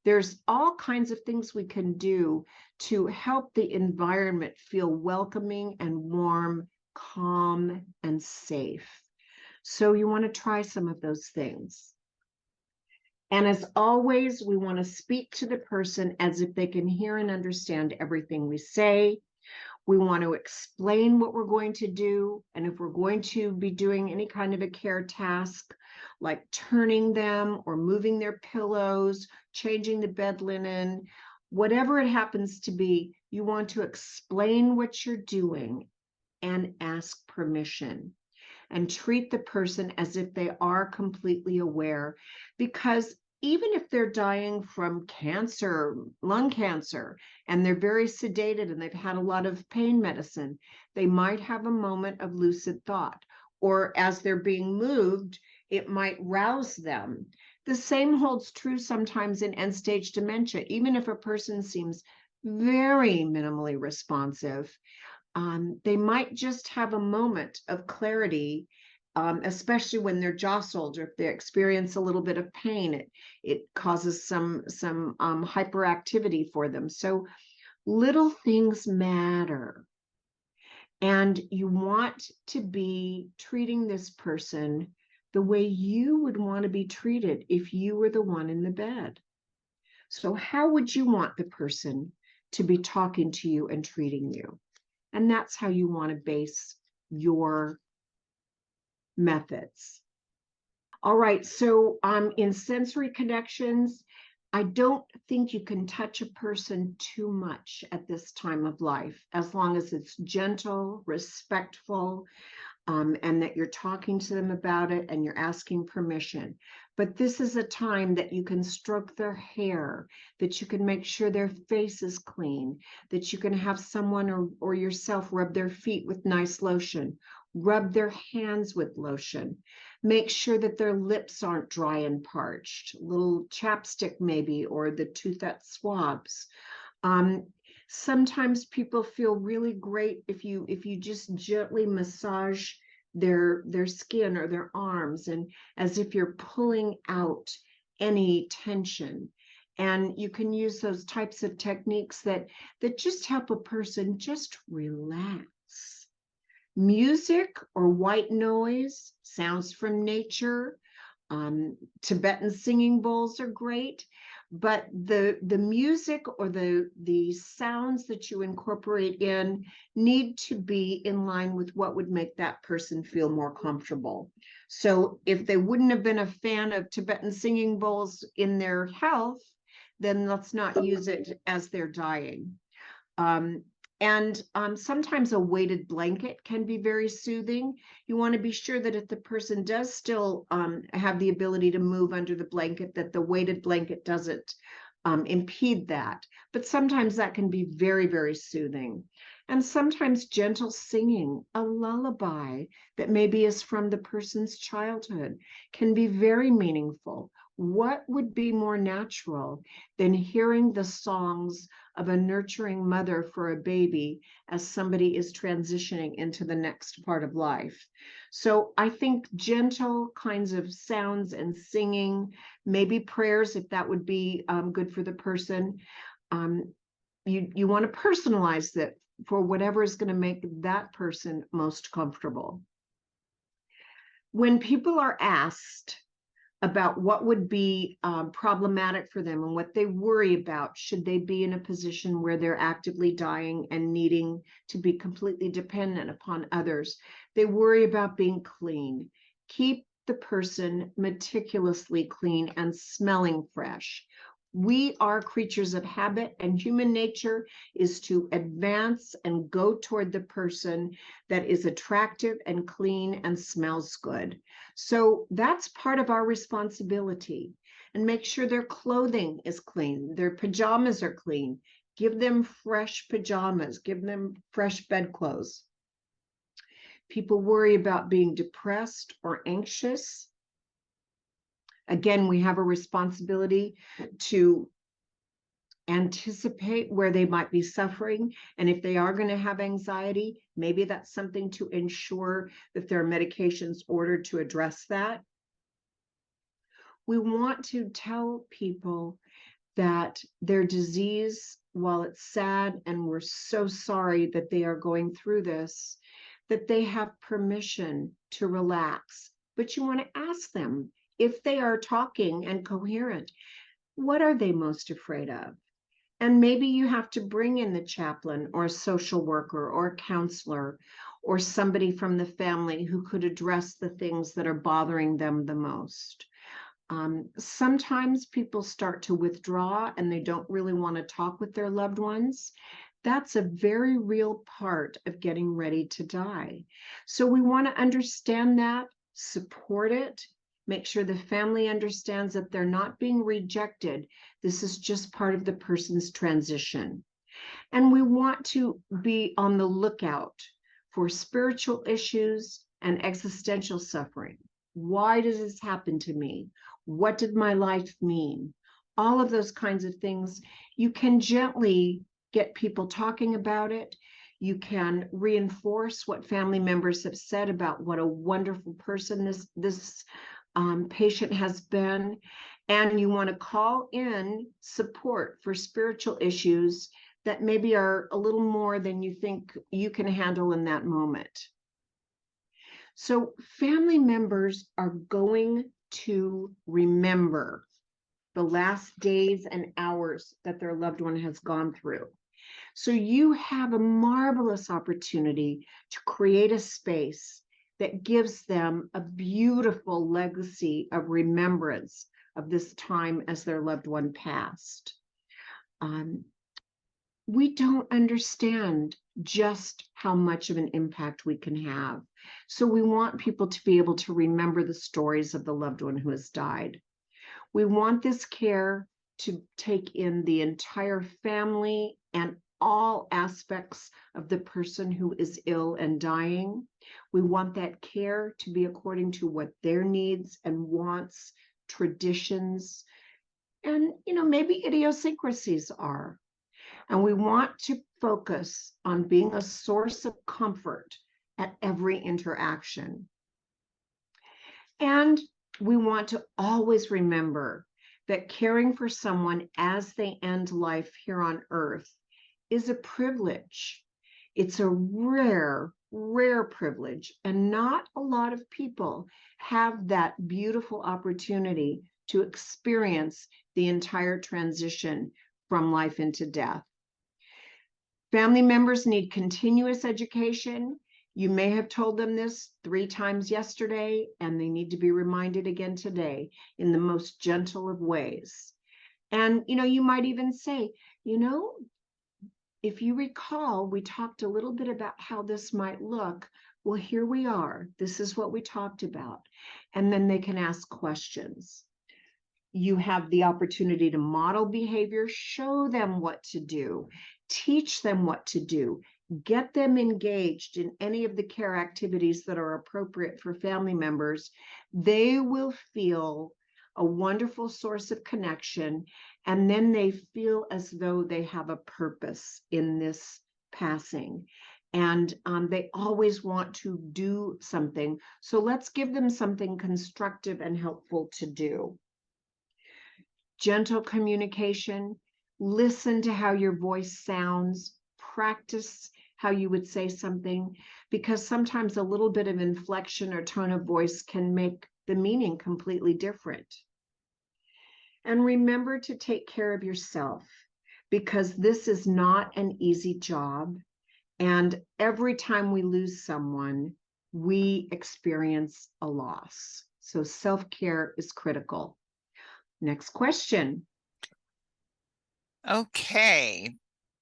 There's all kinds of things we can do to help the environment feel welcoming and warm, calm and safe. So you want to try some of those things. And as always, we want to speak to the person as if they can hear and understand everything we say. We want to explain what we're going to do. And if we're going to be doing any kind of a care task, like turning them or moving their pillows, changing the bed linen, whatever it happens to be, you want to explain what you're doing and ask permission, and treat the person as if they are completely aware. Because even if they're dying from cancer, lung cancer, and they're very sedated and they've had a lot of pain medicine, they might have a moment of lucid thought. Or as they're being moved, it might rouse them. The same holds true sometimes in end stage dementia. Even if a person seems very minimally responsive, they might just have a moment of clarity, especially when they're jostled, or if they experience a little bit of pain. It causes some hyperactivity for them. So little things matter. And you want to be treating this person the way you would want to be treated if you were the one in the bed. So how would you want the person to be talking to you and treating you? And that's how you want to base your methods. All right, so in sensory connections, I don't think you can touch a person too much at this time of life, as long as it's gentle, respectful, and that you're talking to them about it and you're asking permission. But this is a time that you can stroke their hair, that you can make sure their face is clean, that you can have someone or yourself rub their feet with nice lotion, rub their hands with lotion, make sure that their lips aren't dry and parched, little chapstick maybe, or the toothette swabs. Sometimes people feel really great if you just gently massage their skin or their arms, and as if you're pulling out any tension. And you can use those types of techniques that just help a person just relax. Music or white noise, sounds from nature, Tibetan singing bowls are great, but the music or the sounds that you incorporate in need to be in line with what would make that person feel more comfortable. So if they wouldn't have been a fan of Tibetan singing bowls in their health, then let's not use it as they're dying. And sometimes a weighted blanket can be very soothing. You want to be sure that if the person does still have the ability to move under the blanket, that the weighted blanket doesn't impede that. But sometimes that can be very, very soothing. And sometimes gentle singing, a lullaby that maybe is from the person's childhood, can be very meaningful. What would be more natural than hearing the songs of a nurturing mother for a baby as somebody is transitioning into the next part of life? So I think gentle kinds of sounds and singing, maybe prayers, if that would be good for the person. You want to personalize that for whatever is going to make that person most comfortable. When people are asked about what would be problematic for them and what they worry about should they be in a position where they're actively dying and needing to be completely dependent upon others, they worry about being clean. Keep the person meticulously clean and smelling fresh. We are creatures of habit, and human nature is to advance and go toward the person that is attractive and clean and smells good. So that's part of our responsibility. And make sure their clothing is clean, their pajamas are clean. Give them fresh pajamas, give them fresh bedclothes. People worry about being depressed or anxious. Again, we have a responsibility to anticipate where they might be suffering. And if they are going to have anxiety, maybe that's something to ensure that there are medications ordered to address that. We want to tell people that their disease, while it's sad and we're so sorry that they are going through this, that they have permission to relax. But you want to ask them, if they are talking and coherent, what are they most afraid of? And maybe you have to bring in the chaplain or a social worker or a counselor or somebody from the family who could address the things that are bothering them the most. Sometimes people start to withdraw and they don't really want to talk with their loved ones. That's a very real part of getting ready to die. So we want to understand that, support it, make sure the family understands that they're not being rejected. This is just part of the person's transition. And we want to be on the lookout for spiritual issues and existential suffering. Why does this happen to me? What did my life mean? All of those kinds of things. You can gently get people talking about it. You can reinforce what family members have said about what a wonderful person this patient has been. And you want to call in support for spiritual issues that maybe are a little more than you think you can handle in that moment. So family members are going to remember the last days and hours that their loved one has gone through. So you have a marvelous opportunity to create a space that gives them a beautiful legacy of remembrance of this time as their loved one passed. We don't understand just how much of an impact we can have. So we want people to be able to remember the stories of the loved one who has died. We want this care to take in the entire family and all aspects of the person who is ill and dying. We want that care to be according to what their needs and wants, traditions, and maybe idiosyncrasies are. And we want to focus on being a source of comfort at every interaction. And we want to always remember that caring for someone as they end life here on earth is a privilege. It's a rare, rare privilege. And not a lot of people have that beautiful opportunity to experience the entire transition from life into death. Family members need continuous education. You may have told them this 3 times yesterday, and they need to be reminded again today in the most gentle of ways. And, you might even say, if you recall, we talked a little bit about how this might look. Well, here we are. This is what we talked about. And then they can ask questions. You have the opportunity to model behavior, show them what to do, teach them what to do, get them engaged in any of the care activities that are appropriate for family members. They will feel a wonderful source of connection, and then they feel as though they have a purpose in this passing. And they always want to do something. So let's give them something constructive and helpful to do. Gentle communication, listen to how your voice sounds, practice how you would say something, because sometimes a little bit of inflection or tone of voice can make the meaning completely different. And remember to take care of yourself, because this is not an easy job. And every time we lose someone, we experience a loss. So self-care is critical. Next question. Okay.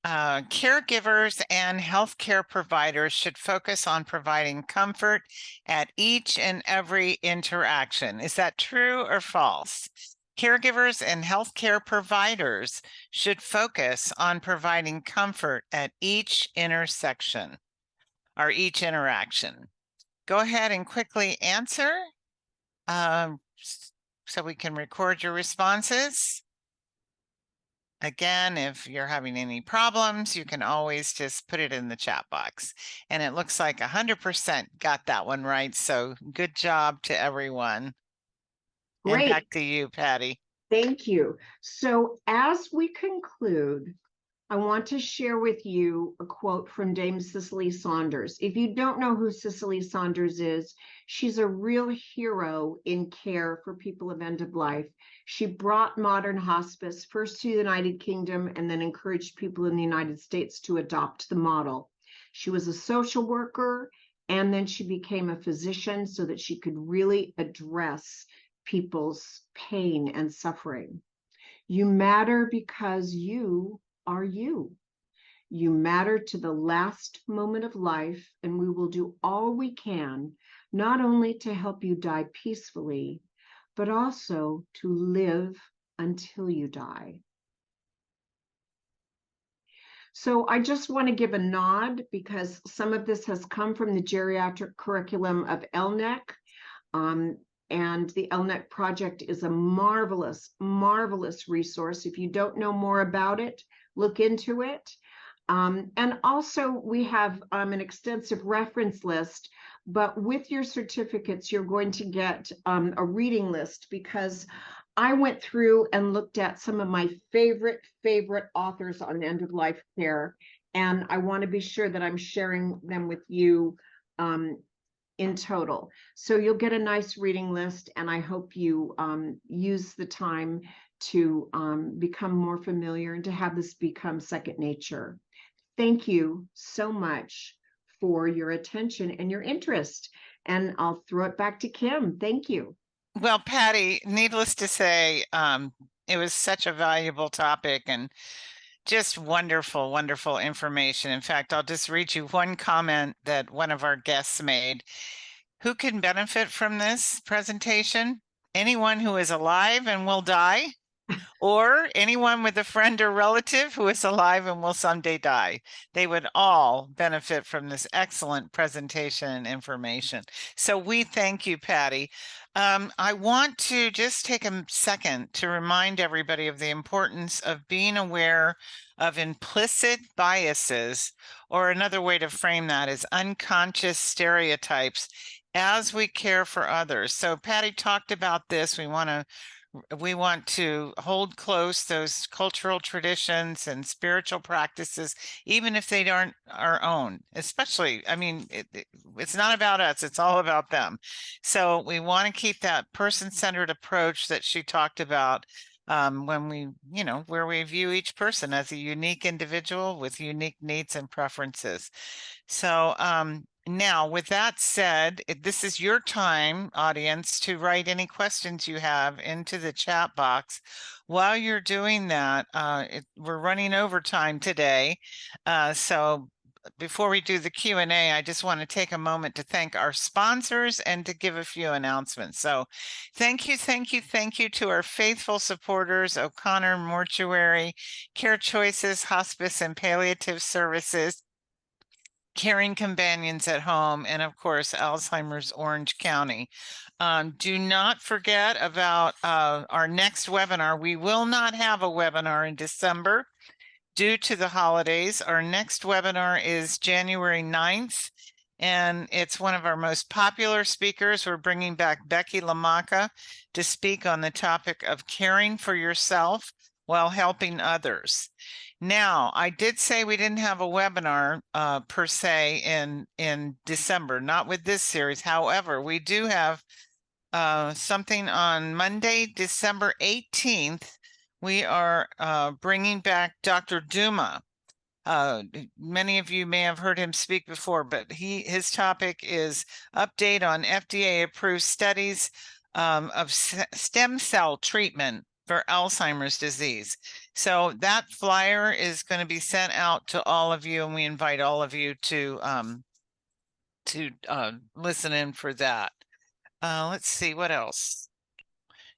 Caregivers and healthcare providers should focus on providing comfort at each and every interaction. Is that true or false? Caregivers and healthcare providers should focus on providing comfort at each intersection or each interaction. Go ahead and quickly answer so we can record your responses. Again, if you're having any problems, you can always just put it in the chat box. And it looks like 100% got that one right. So good job to everyone. And Great. back to you, Patty. Thank you. So as we conclude, I want to share with you a quote from Dame Cicely Saunders. If you don't know who Cicely Saunders is, she's a real hero in care for people of end of life. She brought modern hospice first to the United Kingdom and then encouraged people in the United States to adopt the model. She was a social worker and then she became a physician so that she could really address people's pain and suffering. You matter because you are you. You matter to the last moment of life, and we will do all we can, not only to help you die peacefully, but also to live until you die. So I just want to give a nod because some of this has come from the geriatric curriculum of LNEC. And the LNEC project is a marvelous, marvelous resource. If you don't know more about it, look into it. And also we have an extensive reference list, but with your certificates, you're going to get a reading list because I went through and looked at some of my favorite authors on end-of-life care, and I want to be sure that I'm sharing them with you in total. So you'll get a nice reading list, and I hope you use the time to become more familiar and to have this become second nature. Thank you so much for your attention and your interest. And I'll throw it back to Kim. Thank you. Well, Patty, needless to say, it was such a valuable topic and just wonderful, wonderful information. In fact, I'll just read you one comment that one of our guests made. Who can benefit from this presentation? Anyone who is alive and will die, or anyone with a friend or relative who is alive and will someday die. They would all benefit from this excellent presentation and information. So we thank you, Patty. I want to just take a second to remind everybody of the importance of being aware of implicit biases, or another way to frame that is unconscious stereotypes as we care for others. So Patty talked about this. We want to hold close those cultural traditions and spiritual practices, even if they aren't our own, especially, I mean, it's not about us, it's all about them. So we want to keep that person-centered approach that she talked about when we, where we view each person as a unique individual with unique needs and preferences. So now, with that said, this is your time, audience, to write any questions you have into the chat box. While you're doing that, we're running over time today. So before we do the Q&A, I just want to take a moment to thank our sponsors and to give a few announcements. So thank you to our faithful supporters, O'Connor Mortuary, Care Choices, Hospice and Palliative Services, Caring Companions at Home, and of course, Alzheimer's Orange County. Do not forget about our next webinar. We will not have a webinar in December due to the holidays. Our next webinar is January 9th, and it's one of our most popular speakers. We're bringing back Becky Lamaka to speak on the topic of caring for yourself while helping others. Now, I did say we didn't have a webinar per se in December, not with this series. However, we do have something on Monday, December 18th. We are bringing back Dr. Duma. Many of you may have heard him speak before, but his topic is update on FDA-approved studies of stem cell treatment for Alzheimer's disease. So that flyer is going to be sent out to all of you, and we invite all of you to listen in for that. Let's see what else.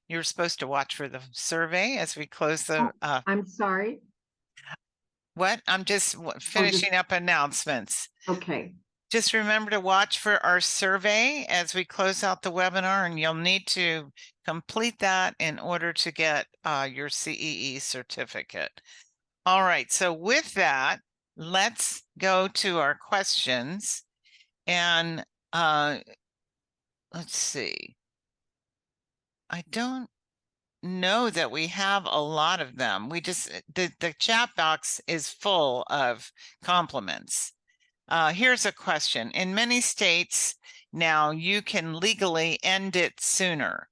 You're supposed to watch for the survey as we close the I'm sorry. what? I'm just Oh, finishing up announcements. okay. Just remember to watch for our survey as we close out the webinar, and you'll need to complete that in order to get your CEE certificate. All right, so with that, let's go to our questions. And let's see. I don't know that we have a lot of them. We just, the chat box is full of compliments. Here's a question. In many states now, you can legally end it sooner.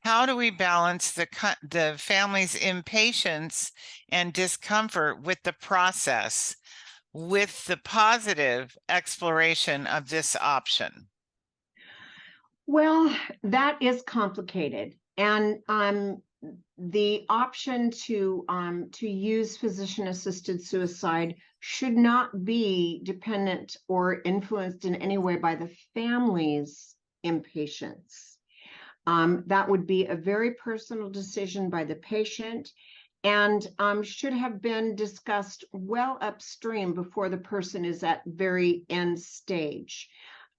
How do we balance the family's impatience and discomfort with the process with the positive exploration of this option? Well, that is complicated. And the option to use physician-assisted suicide should not be dependent or influenced in any way by the family's impatience. That would be a very personal decision by the patient and should have been discussed well upstream before the person is at very end stage.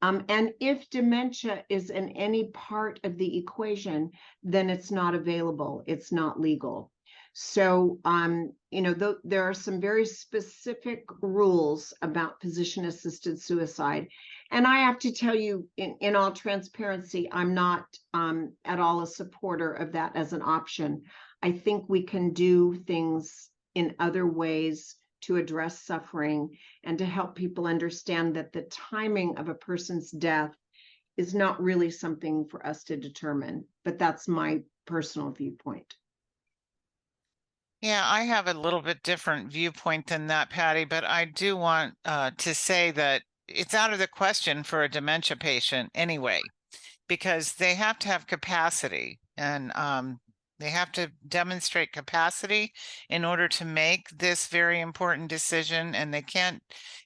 And if dementia is in any part of the equation, then it's not available, it's not legal. So, there are some very specific rules about physician-assisted suicide. And I have to tell you, in all transparency, I'm not at all a supporter of that as an option. I think we can do things in other ways to address suffering and to help people understand that the timing of a person's death is not really something for us to determine. But that's my personal viewpoint. Yeah, I have a little bit different viewpoint than that, Patty, but I do want to say that it's out of the question for a dementia patient anyway, because they have to have capacity and they have to demonstrate capacity in order to make this very important decision, and they can't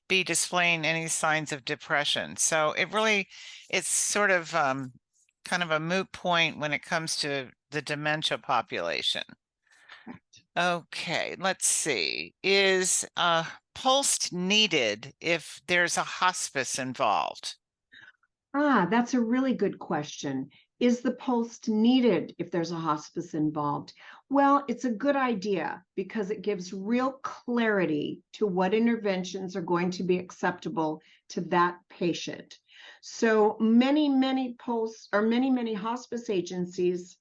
be displaying any signs of depression. So it's sort of kind of a moot point when it comes to the dementia population. Okay, let's see. Is a pulse needed if there's a hospice involved? That's a really good question. Is the pulse needed if there's a hospice involved? Well, it's a good idea because it gives real clarity to what interventions are going to be acceptable to that patient. So many hospice agencies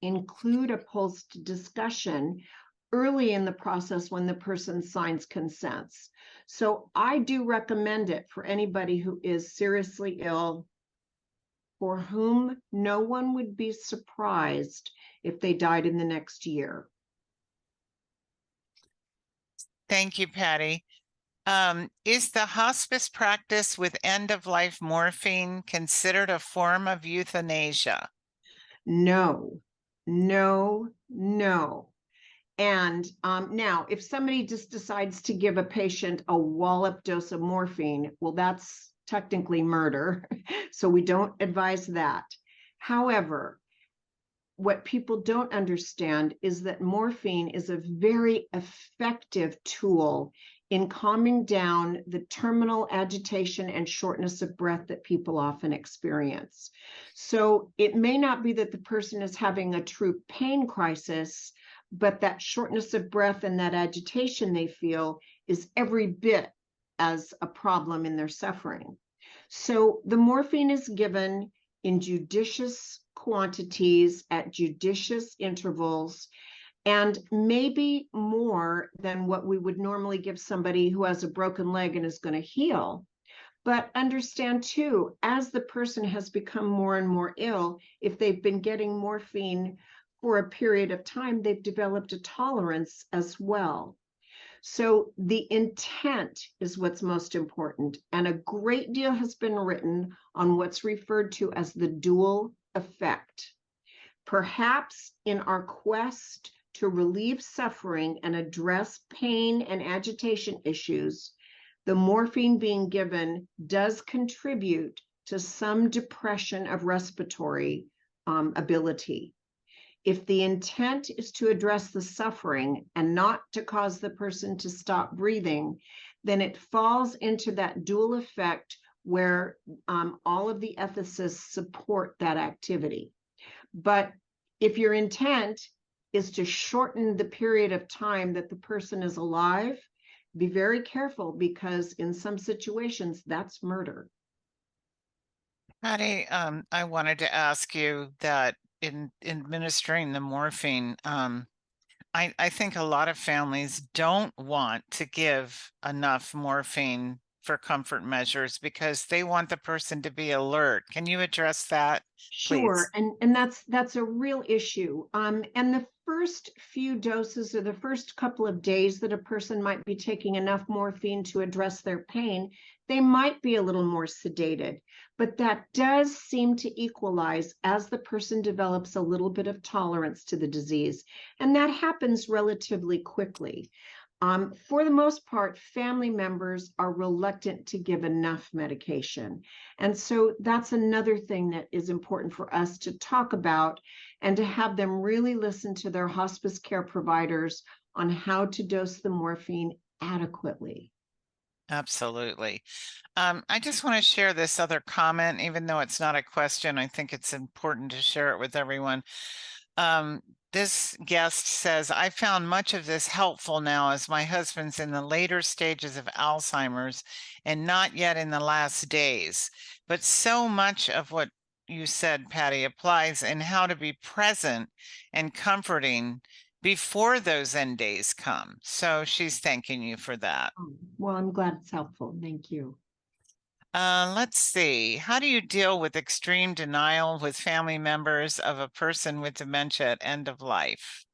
include a pulse discussion early in the process when the person signs consents. So I do recommend it for anybody who is seriously ill, for whom no one would be surprised if they died in the next year. Thank you, Patty. Is the hospice practice with end-of-life morphine considered a form of euthanasia? No, no, no. And now, if somebody just decides to give a patient a wallop dose of morphine, well, that's technically murder. So we don't advise that. However, what people don't understand is that morphine is a very effective tool in calming down the terminal agitation and shortness of breath that people often experience. So it may not be that the person is having a true pain crisis, but that shortness of breath and that agitation they feel is every bit as a problem in their suffering. So the morphine is given in judicious quantities at judicious intervals, and maybe more than what we would normally give somebody who has a broken leg and is going to heal. But understand too, as the person has become more and more ill, if they've been getting morphine for a period of time, they've developed a tolerance as well. So the intent is what's most important. And a great deal has been written on what's referred to as the dual effect. Perhaps in our quest to relieve suffering and address pain and agitation issues, the morphine being given does contribute to some depression of respiratory ability. If the intent is to address the suffering and not to cause the person to stop breathing, then it falls into that dual effect where all of the ethicists support that activity. But if your intent is to shorten the period of time that the person is alive, be very careful, because in some situations that's murder. Patty, I wanted to ask you that in administering the morphine, I think a lot of families don't want to give enough morphine for comfort measures because they want the person to be alert. Can you address that, Sure, please? and that's a real issue. And the first few doses, or the first couple of days that a person might be taking enough morphine to address their pain, they might be a little more sedated, but that does seem to equalize as the person develops a little bit of tolerance to the disease, and that happens relatively quickly. For the most part, family members are reluctant to give enough medication. And so that's another thing that is important for us to talk about, and to have them really listen to their hospice care providers on how to dose the morphine adequately. Absolutely. I just want to share this other comment, even though it's not a question. I think it's important to share it with everyone. Um, this guest says, I found much of this helpful now as my husband's in the later stages of Alzheimer's and not yet in the last days. But so much of what you said, Patty, applies in how to be present and comforting before those end days come. So she's thanking you for that. Well, I'm glad it's helpful. Thank you. Let's see. How do you deal with extreme denial with family members of a person with dementia at end of life?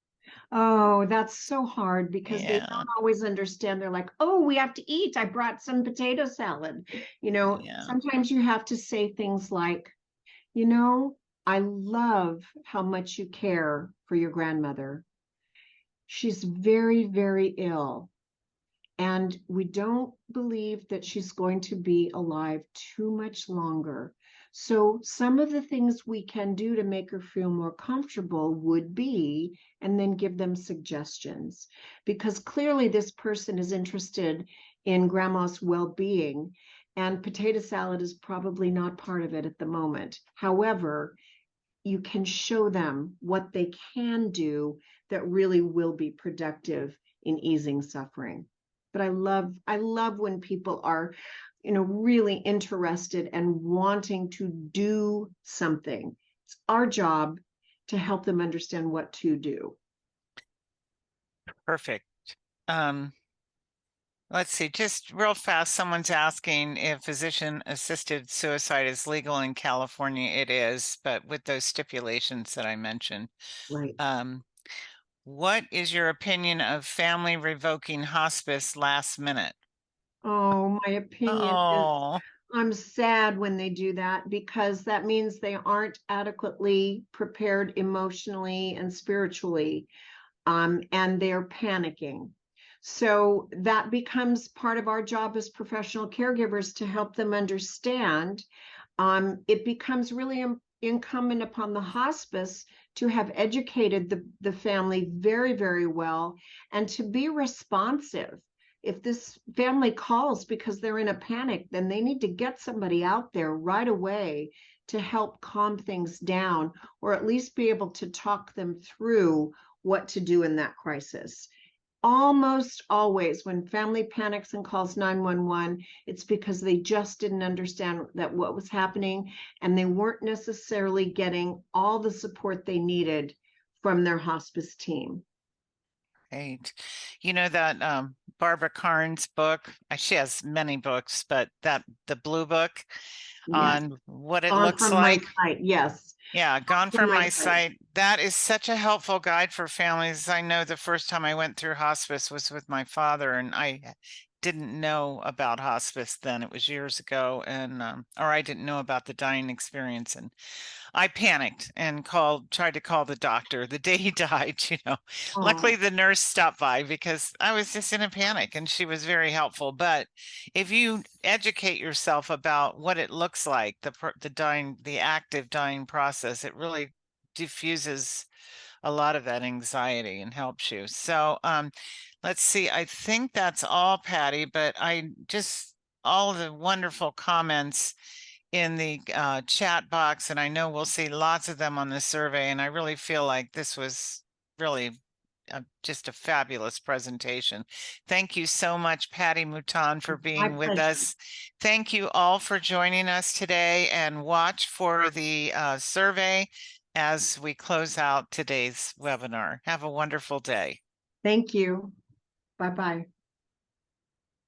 Oh, that's so hard because they Yeah, don't always understand. They're like, oh, we have to eat. I brought some potato salad. yeah. Sometimes you have to say things like, you know, I love how much you care for your grandmother. She's very, very ill, and we don't believe that she's going to be alive too much longer. So, some of the things we can do to make her feel more comfortable would be, and then give them suggestions, because clearly this person is interested in grandma's well being, and potato salad is probably not part of it at the moment. However, you can show them what they can do that really will be productive in easing suffering. But I love when people are, really interested and wanting to do something. It's our job to help them understand what to do. Perfect. Um, let's see, just real fast, someone's asking if physician-assisted suicide is legal in California. It is, but with those stipulations that I mentioned. Right. Um, what is your opinion of family revoking hospice last minute? Oh, my opinion is, Oh, I'm sad when they do that, because that means they aren't adequately prepared emotionally and spiritually, and they're panicking. So that becomes part of our job as professional caregivers to help them understand. It becomes really incumbent upon the hospice to have educated the family very, very well, and to be responsive. If this family calls because they're in a panic, then they need to get somebody out there right away to help calm things down, or at least be able to talk them through what to do in that crisis. Almost always when family panics and calls 911, it's because they just didn't understand that what was happening, and they weren't necessarily getting all the support they needed from their hospice team. great. You know that Barbara Carnes book? She has many books, but that the blue book Yes. on what it On looks from my like. site. Yes. Yeah, Gone From from my my site. sight. That is such a helpful guide for families. I know the first time I went through hospice was with my father, and I didn't know about hospice then. It was years ago, and or I didn't know about the dying experience, and I panicked and tried to call the doctor the day he died. Luckily Oh, the nurse stopped by because I was just in a panic, and she was very helpful. But if you educate yourself about what it looks like, the active dying process, it really diffuses a lot of that anxiety and helps you. So let's see. I think that's all, Patty, but all of the wonderful comments in the chat box, and I know we'll see lots of them on the survey, and I really feel like this was really just a fabulous presentation. Thank you so much, Patty Mouton, for my being with pleasure. us. Thank you all for joining us today, and watch for the survey as we close out today's webinar. Have a wonderful day. Thank you. Bye-bye.